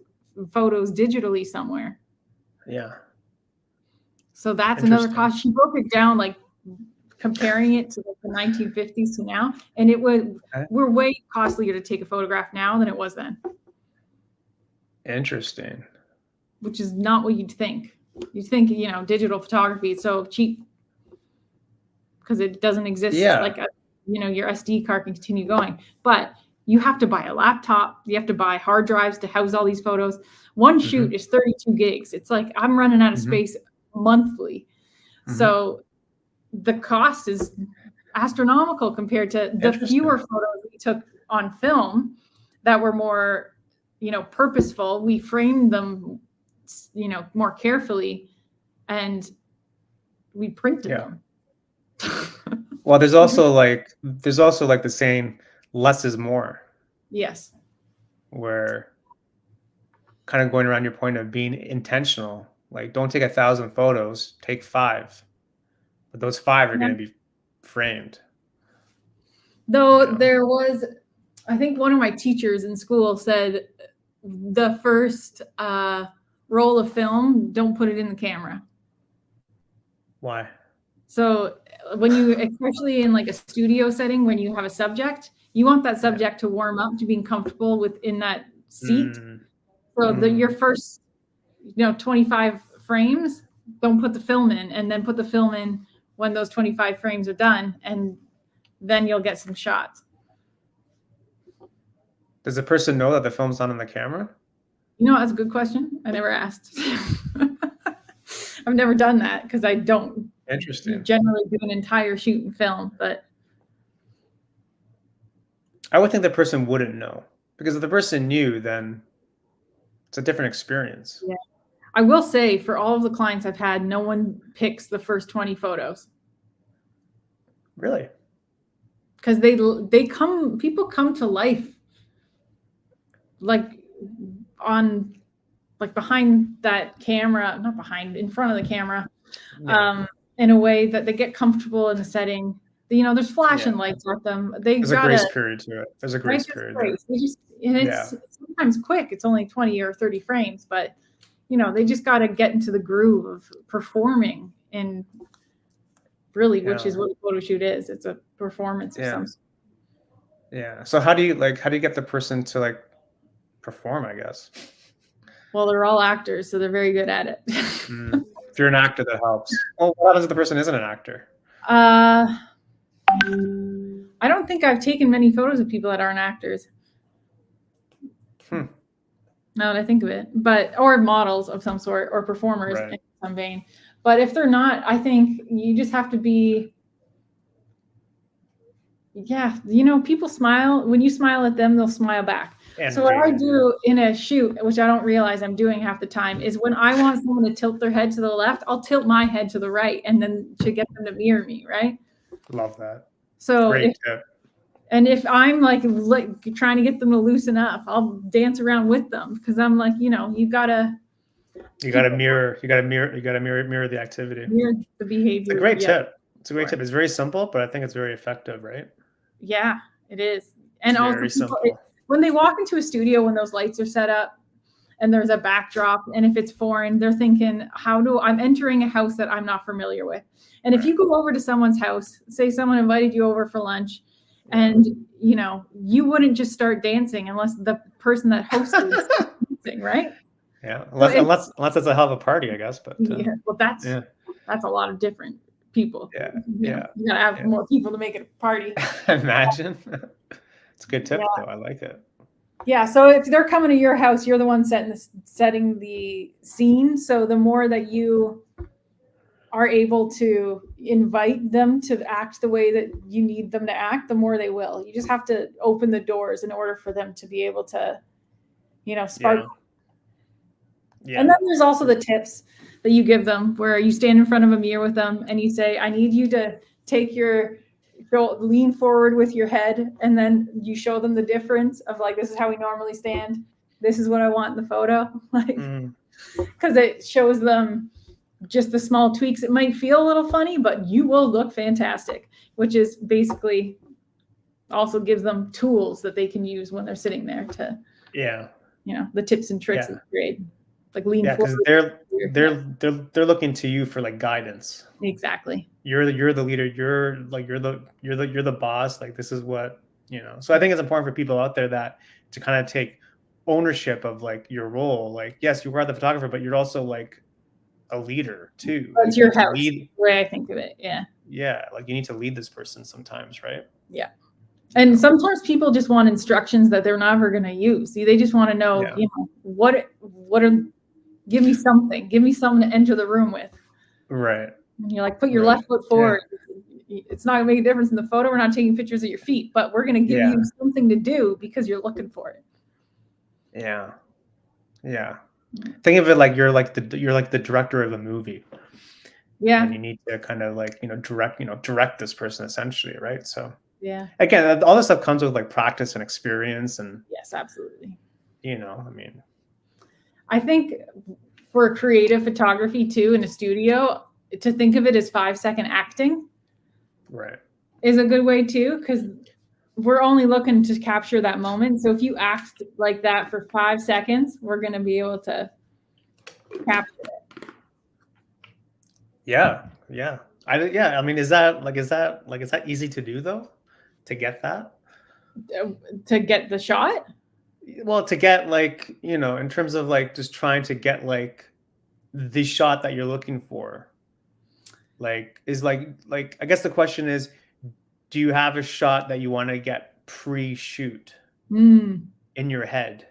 photos digitally somewhere. Yeah. So that's another Interesting. cost. She broke it down, like comparing it to like the 1950s to now, and Okay. we're way costlier to take a photograph now than it was then, Interesting. which is not what you'd think. You'd think, digital photography is so cheap because it doesn't exist Yeah. like your SD card can continue going, but you have to buy a laptop, you have to buy hard drives to house all these photos. One Mhm. shoot is 32 gigs. It's like I'm running out of Mhm. space monthly. Mhm. So the cost is astronomical compared to the Interesting. fewer photos we took on film that were more, purposeful. We framed them, more carefully, and we printed Yeah. them. Well, there's also like the saying less is more, Yes. where kind of going around your point of being intentional. Like don't take 1,000 photos, take 5. But those 5 are Yeah. going to be framed, you Though know. there was, I think one of my teachers in school said the first roll of film, don't put it in the camera. Why? So when you, especially in like a studio setting, when you have a subject, you want that Yeah. subject to warm up to being comfortable within that seat. Mm. So Mm. your first, 25 frames, don't put the film in, and then put the film in when those 25 frames are done, and then you'll get some shots. Does the person know that the film's not on the camera? That's a good question. I never asked. I've never done that because I don't Interesting. generally do an entire shoot and film, but I would think the person wouldn't know, because if the person knew, then it's a different experience. yeah. I will say for all of the clients I've had, no one picks the first 20 photos Really? because people come to life like on like behind that camera, not behind, in front of the camera, in a way that they get comfortable in the setting. You know, there's flashing lights at them. There's a grace period to it. There's a grace period there. They just, and it's sometimes quick. It's only 20 or 30 frames, but you know, they just got to get into the groove of performing, and really, which is what a photo shoot is. It's a performance of some sort. Yeah. So how do you get the person to like perform, I guess? Well, they're all actors, so they're very good at it. If you're an actor, that helps. Well, what happens if the person isn't an actor? I don't think I've taken many photos of people that aren't actors. Now that I think of it, or models of some sort, or performers in some vein. But if they're not, I think you just have to be. Yeah, you know, people smile. When you smile at them, they'll smile back. So what I do in a shoot, which I don't realize I'm doing half the time, is when I want someone to tilt their head to the left, I'll tilt my head to the right, and then to get them to mirror me, right? Love that. So great tip. And if I'm like trying to get them to loosen up, I'll dance around with them, because I'm like, you know, you gotta mirror the activity. Mirror the behavior. It's a great tip. It's a great tip. It's very simple, but I think it's very effective, right? Yeah, it is. And also when they walk into a studio, when those lights are set up and there's a backdrop, and if it's foreign, they're thinking, I'm entering a house that I'm not familiar with. And if you go over to someone's house, say someone invited you over for lunch, and you know, you wouldn't just start dancing unless the person that hosted is dancing, right? Yeah, unless it's a hell of a party, I guess. But well, that's a lot of different people. You gotta have more people to make it a party. Imagine. It's a good tip, though. I like it. Yeah. So if they're coming to your house, you're the one setting the scene. So the more that you are able to invite them to act the way that you need them to act, the more they will. You just have to open the doors in order for them to be able to, you know, spark. Yeah. And then there's also the tips that you give them, where you stand in front of a mirror with them and you say, I need you to lean forward with your head, and then you show them the difference of like, this is how we normally stand. This is what I want in the photo. Like, because it shows them just the small tweaks. It might feel a little funny, but you will look fantastic, which is basically also gives them tools that they can use when they're sitting there to, you know, the tips and tricks of grade. Like lean forward. Because they're looking to you for like guidance. Exactly. You're the leader. You're the boss. Like, this is what, you know. So I think it's important for people out there to kind of take ownership of like your role. Like, yes, you are the photographer, but you're also like a leader too. It's your house. The way I think of it. Yeah. Yeah. Like, you need to lead this person sometimes, right? Yeah. And sometimes people just want instructions that they're never going to use. See, they just want to know, you know, give me something to enter the room with. Right. And you're like, put your left foot forward. Yeah. It's not going to make a difference in the photo. We're not taking pictures of your feet, but we're going to give you something to do because you're looking for it. Yeah. Yeah. Think of it like you're like the director of a movie. Yeah. And you need to kind of like, direct this person essentially, right? So yeah. Again, all this stuff comes with like practice and experience, and yes, absolutely. You know, I mean, I think for creative photography too, in a studio, to think of it as 5-second acting, right, is a good way too, because we're only looking to capture that moment. So if you act like that for 5 seconds, we're going to be able to capture it. Yeah. I mean, is that easy to do though? To get that? To get the shot? Well, to get like, you know, in terms of like just trying to get like the shot that you're looking for. Like, is like I guess the question is, do you have a shot that you want to get pre-shoot in your head?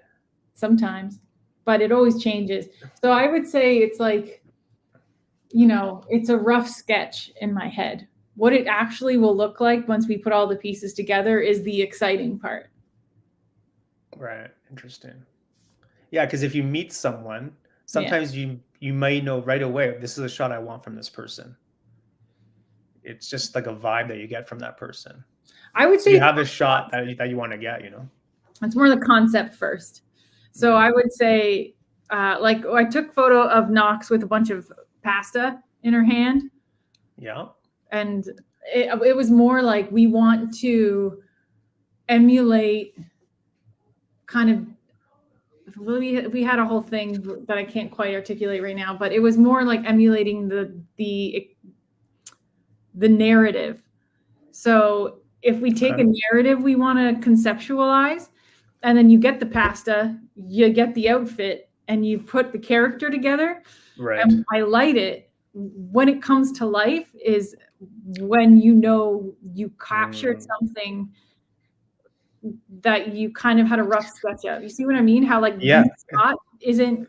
Sometimes, but it always changes. So I would say it's like, you know, it's a rough sketch in my head. What it actually will look like once we put all the pieces together is the exciting part. Right. Interesting. Yeah, because if you meet someone, sometimes you might know right away, this is a shot I want from this person. It's just like a vibe that you get from that person. I would say you have a shot that you want to get, you know. It's more the concept first. So I would say, like, I took photo of Knox with a bunch of pasta in her hand. Yeah. And it was more like we want to emulate kind of, we had a whole thing that I can't quite articulate right now, but it was more like emulating the narrative. So if we take a narrative we want to conceptualize, and then you get the pasta, you get the outfit, and you put the character together, Right. and highlight it, when it comes to life is when you captured something that you kind of had a rough sketch of. You see what I mean? How like Yeah. the shot isn't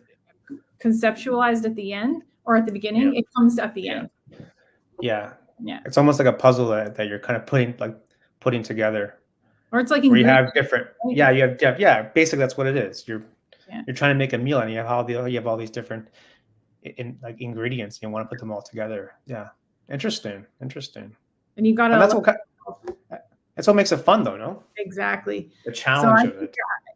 conceptualized at the end or at the beginning, it comes at the end. Yeah. Yeah. It's almost like a puzzle that you're kind of putting together. Or it's like where you have different, right? yeah, basically that's what it is. You're trying to make a meal and you have all these different like ingredients, and you want to put them all together. Yeah. Interesting. And you got And that's what makes it fun though, no? Exactly. The challenge of it.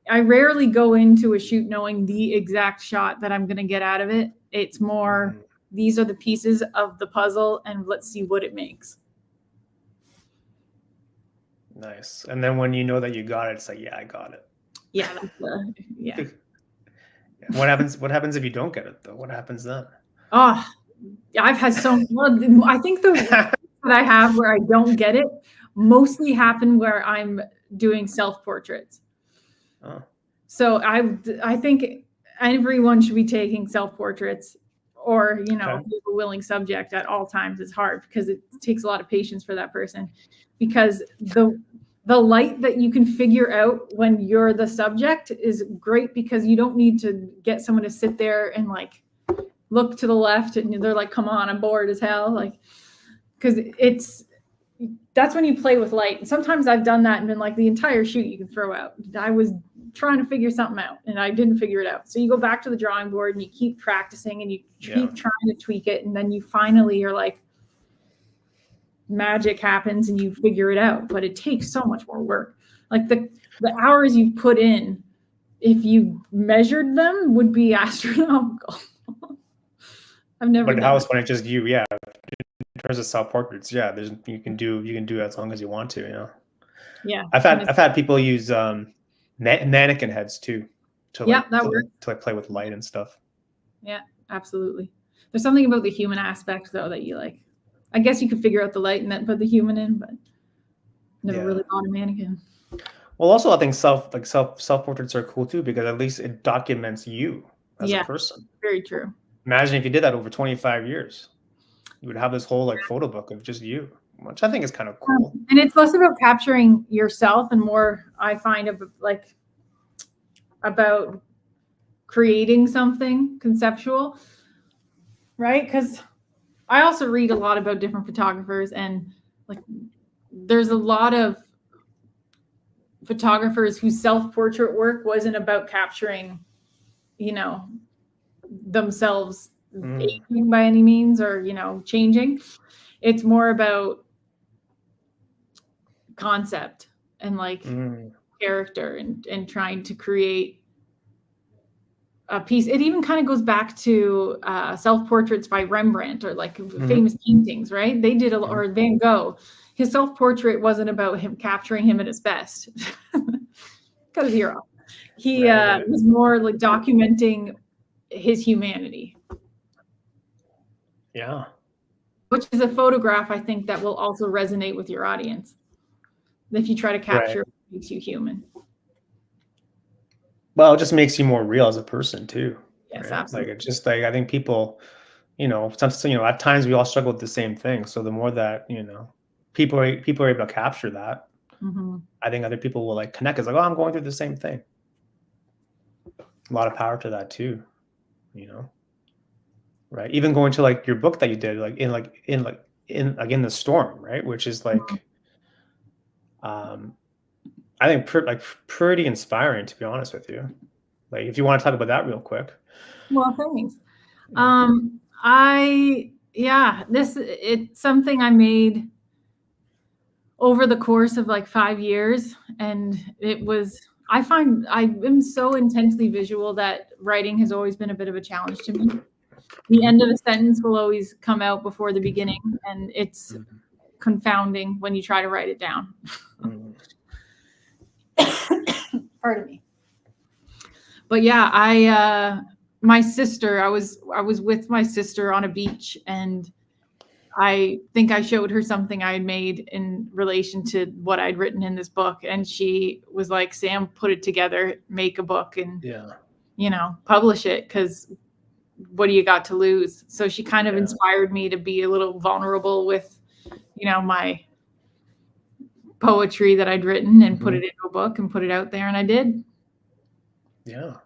I rarely go into a shoot knowing the exact shot that I'm going to get out of it. It's more, these are the pieces of the puzzle and let's see what it makes. Nice. And then when you know that you got it, it's like, yeah, I got it. Yeah. Yeah. What happens if you don't get it though? What happens then? Oh, I've had I think the that I have where I don't get it mostly happen where I'm doing self-portraits. Oh. So I think everyone should be taking self-portraits, or, if you have a willing subject at all times. It's hard because it takes a lot of patience for that person, because the light that you can figure out when you're the subject is great, because you don't need to get someone to sit there and like look to the left and they're like, come on, I'm bored as hell. Like, because that's when you play with light. And sometimes I've done that and been like, the entire shoot you can throw out. I was trying to figure something out and I didn't figure it out. So you go back to the drawing board and you keep practicing and you keep trying to tweak it. And then you finally are like, magic happens and you figure it out. But it takes so much more work. Like the hours you've put in, if you measured them, would be astronomical. I've never. But how is when it's just you? Yeah. In terms of self-portraits, yeah, you can do as long as you want to. Yeah. I've had people use mannequin heads too, to play with light and stuff. Yeah, absolutely. There's something about the human aspect though that you like. I guess you could figure out the light and then put the human in, but never really bought a mannequin. Well, also I think self-portraits are cool too, because at least it documents you as a person. Very true. Imagine if you did that over 25 years. You would have this whole like photo book of just you, which I think is kind of cool. And it's less about capturing yourself and more, I find, about creating something conceptual, right? Because I also read a lot about different photographers, and like there's a lot of photographers whose self-portrait work wasn't about capturing, themselves aging by any means, or changing. It's more about concept and like character and trying to create a piece. It even kind of goes back to self-portraits by Rembrandt, or like famous paintings, right? They did or Van Gogh. His self-portrait wasn't about him capturing him at his best. Cut his ear off. He was more like documenting his humanity. Yeah. Which is a photograph, I think, that will also resonate with your audience if you try to capture what makes you human. Well, it just makes you more real as a person too. Yes, absolutely. Like, it's just like, I think people, at times we all struggle with the same thing. So the more that, people are able to capture that, I think other people will like connect. It's like, oh, I'm going through the same thing. A lot of power to that too, right? Even going to like your book that you did, like in the storm, right? Which is like, I think pretty inspiring, to be honest with you. Like, if you want to talk about that real quick. Well, thanks. It's something I made over the course of like 5 years, and it was I find I am so intensely visual that writing has always been a bit of a challenge to me. The end of a sentence will always come out before the beginning, and it's Mhm. confounding when you try to write it down. Mhm. Pardon me. But yeah, I my sister, I was with my sister on a beach, and I think I showed her something I had made in relation to what I'd written in this book, and she was like, "Sam, put it together, make a book, and Yeah. publish it, because what do you got to lose?" So she kind of Yeah. inspired me to be a little vulnerable with, my poetry that I'd written, and put Mhm. it into a book and put it out there, and I did. Yeah.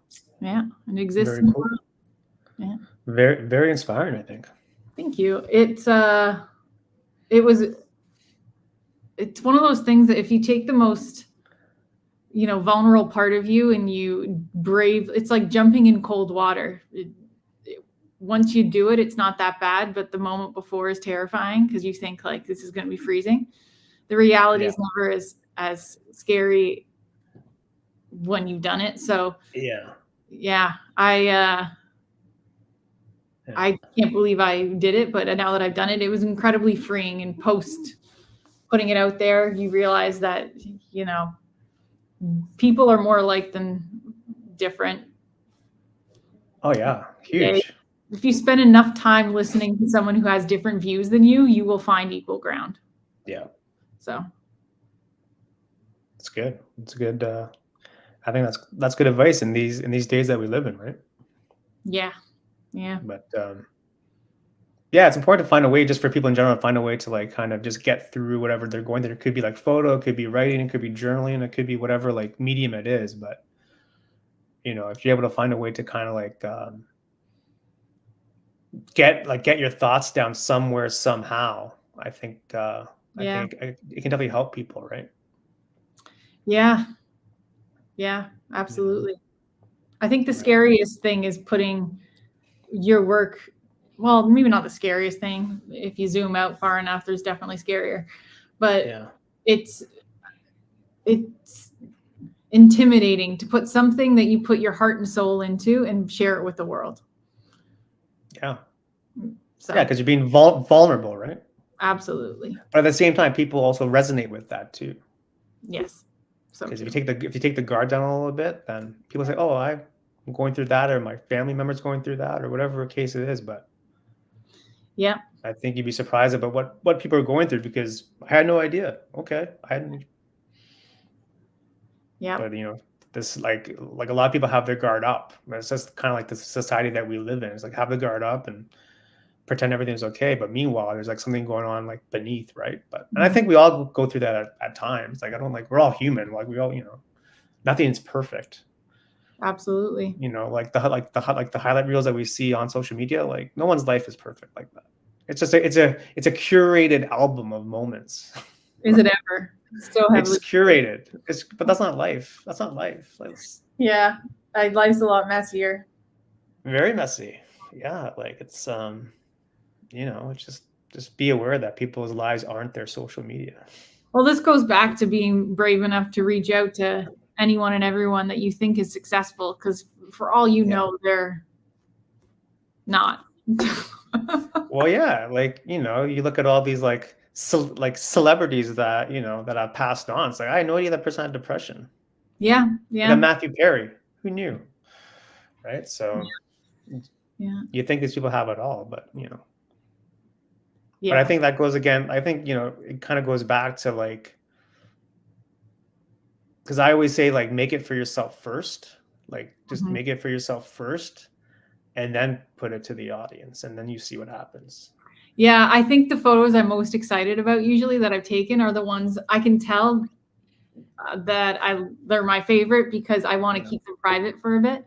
Yeah, and it exists Very in the cool. world. Yeah. Very, very inspiring, I think. Thank you. It was it's one of those things that if you take the most, vulnerable part of you and you brave, it's like jumping in cold water. Once you do it, it's not that bad, but the moment before is terrifying because you think like this is going to be freezing. The reality Yeah. is never as scary when you've done it. So Yeah. yeah, Yeah. I can't believe I did it, but now that I've done it, it was incredibly freeing. And post putting it out there, you realize that, people are more alike than different. Oh yeah. They, Huge. if you spend enough time listening to someone who has different views than you will find equal ground. Yeah. So It's good. It's good. I think that's good advice in these days that we live in, right? yeah, yeah, But yeah, it's important to find a way just for people in general to find a way to like kind of just get through whatever they're going through. It could be like photo, it could be writing, it could be journaling, it could be whatever like medium it is. But if you're able to find a way to kind of like get your thoughts down somewhere somehow, I yeah, think it can definitely help people, right? yeah, yeah, You know, absolutely. I think the right? scariest thing is putting your work, well, maybe not the scariest thing. If you zoom out far enough, there's definitely scarier, but Yeah, it's it's intimidating to put something that you put your heart and soul into and share it with the world. yeah, yeah. So Because you're being vulnerable, right? absolutely. But at the same time, people also resonate with that too. Yes. So Because true. if you take the guard down a little bit, then people say, "Oh, I'm going through that," or "My family member's going through that," or whatever case it is. But Yeah. I think you'd be surprised about what people are going through because I had no idea. Okay, I hadn't, Yeah. but this like a lot of people have their guard up. It's just kind of like the society that we live in. It's like have the guard up and pretend everything's okay, but meanwhile, there's like something going on like beneath, right? And I Mhm. think we all go through that at times. Like I don't like we're all human. Like we all nothing's perfect. Absolutely. Like the highlight reels that we see on social media, like no one's life is perfect like that. It's a curated album of moments. Is it ever? It's so It's heavily. curated. But that's not life. That's not life. It's Yeah. Life's a lot messier. very messy. Yeah, like it's just be aware that people's lives aren't their social media. Well, this goes back to being brave enough to reach out to anyone and everyone that you think is successful, because for all you Yeah. know, they're not. Well, yeah, like you look at all these like like celebrities that that have passed on. It's like I had no idea that person had depression. Yeah. Look at Yeah. Matthew Perry. Who knew? Right? So Yeah. you think these people have it all, but but I Yeah. think that goes again. I think it kind of goes back to like because I always say like make it for yourself first. Like just Mhm. make it for yourself first, and then put it to the audience, and then you see what happens. Yeah. I think the photos I'm most excited about usually that I've taken are the ones I can tell that they're my favorite because I want to Yeah. keep them private for a bit.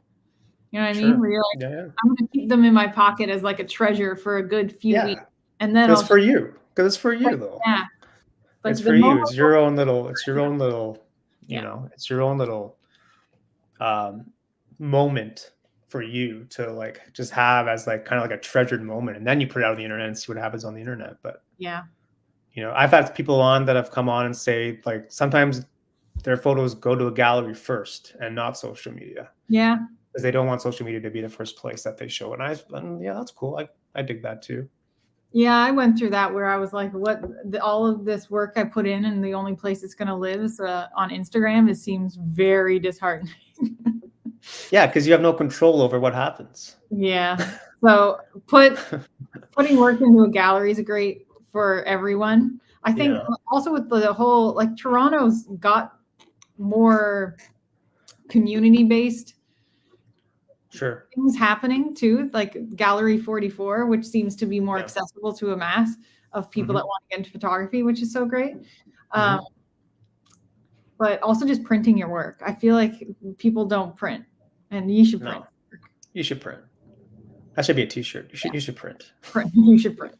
You know what I mean? Sure. Where you're like, Yeah. Yeah. I'm gonna keep them in my pocket as like a treasure for a good few weeks, Yeah. and then Because I'll for you. Because it's for you though. yeah, It's like the for you. moment. It's your own little. It's your own little. Yeah, It's your own little um, moment for you to like just have as like kind of like a treasured moment, and then you put it out on the internet and see what happens on the internet. But yeah, I've had people on that have come on and say like sometimes their photos go to a gallery first and not social media, Yeah. because they don't want social media to be the first place that they show. And yeah, that's cool. I dig that too. Yeah, I went through that where I was like, all of this work I put in, and the only place it's going to live is on Instagram. It seems very disheartening. Yeah, because you have no control over what happens. Yeah. So putting work into a gallery is great for everyone. I think Yeah. also with the whole, like, Toronto's got more community-based Sure. things happening too, like Gallery 44, which seems to be more Yeah. accessible to a mass of people that want to get into photography, which is so great. But also just printing your work. I feel like people don't print, and you should print. No, you should print. That should be a T-shirt. You should print. You should print.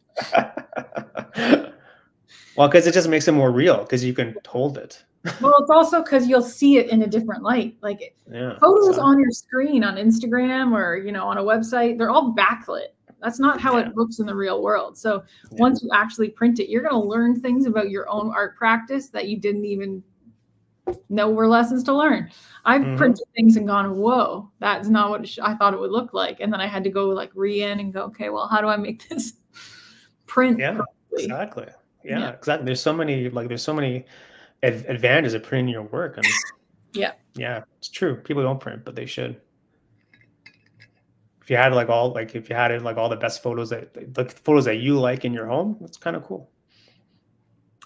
Well, because it just makes it more real, because you can hold it. Well, it's also because you'll see it in a different light. Like, photos on your screen on Instagram or, on a website, they're all backlit. That's not how it looks in the real world. So once you actually print it, you're going to learn things about your own art practice that you didn't even know were lessons to learn. I've printed things and gone, whoa, that's not what I thought it would look like. And then I had to go like re-in and go, okay, well, how do I make this print? Yeah, properly? exactly. Yeah, exactly. There's so many advantages of printing your work. And yeah, it's true. People don't print, but they should. If you had all the best photos that you like in your home, it's kind of cool.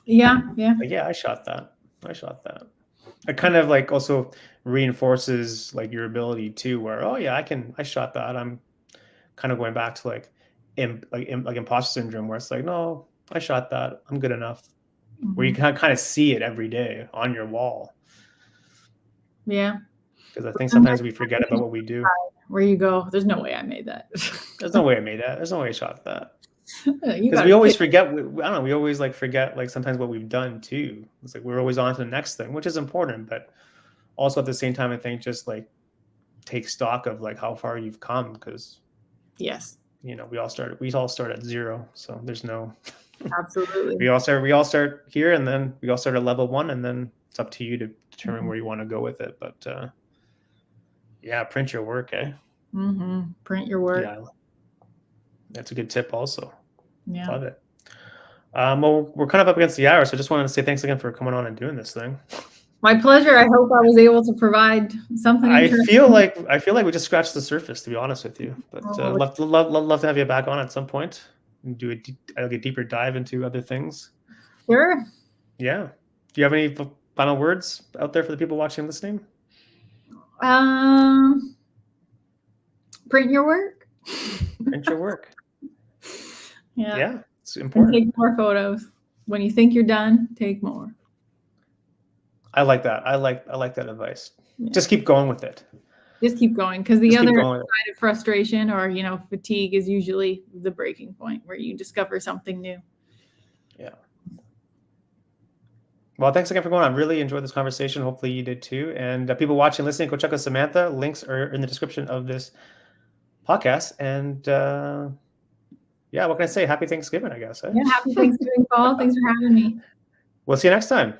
Yeah. Like, yeah, I shot that. It kind of also reinforces your ability too, where, oh yeah, I shot that. I'm kind of going back to imposter syndrome, where it's like, no, I shot that. I'm good enough. Where you can kind of see it every day on your wall. Yeah. Because I think sometimes we forget about what we do. Where you go, there's no way I made that. There's no way I made that. There's no way I shot that. Because we always forget. I don't know. We always forget sometimes what we've done too. It's like we're always on to the next thing, which is important, but also at the same time, I think just take stock of how far you've come, because yes, we all start at zero, so there's no absolutely. we all start here, and then we all start at level 1, and then it's up to you to determine where you want to go with it. But yeah, print your work, eh? Print your work. Yeah, that's a good tip also. Yeah, love it. Well, we're kind of up against the hour, so I just wanted to say thanks again for coming on and doing this thing. My pleasure. I hope I was able to provide something. I feel like we just scratched the surface, to be honest with you. But love to have you back on at some point and do a deeper dive into other things. Sure. Yeah. Do you have any final words out there for the people watching and listening? Print your work. Print your work. Yeah. It's important. And take more photos. When you think you're done, take more. I like that. I like that advice. Yeah. Just keep going with it. Just keep going, because the other side of frustration or fatigue is usually the breaking point where you discover something new. Yeah. Well, thanks again for going on. I really enjoyed this conversation. Hopefully you did too. And people watching, listening, go check out Samantha. Links are in the description of this podcast. And yeah, what can I say? Happy Thanksgiving, I guess. Eh? Yeah, happy Thanksgiving, Paul. Thanks for having me. We'll see you next time.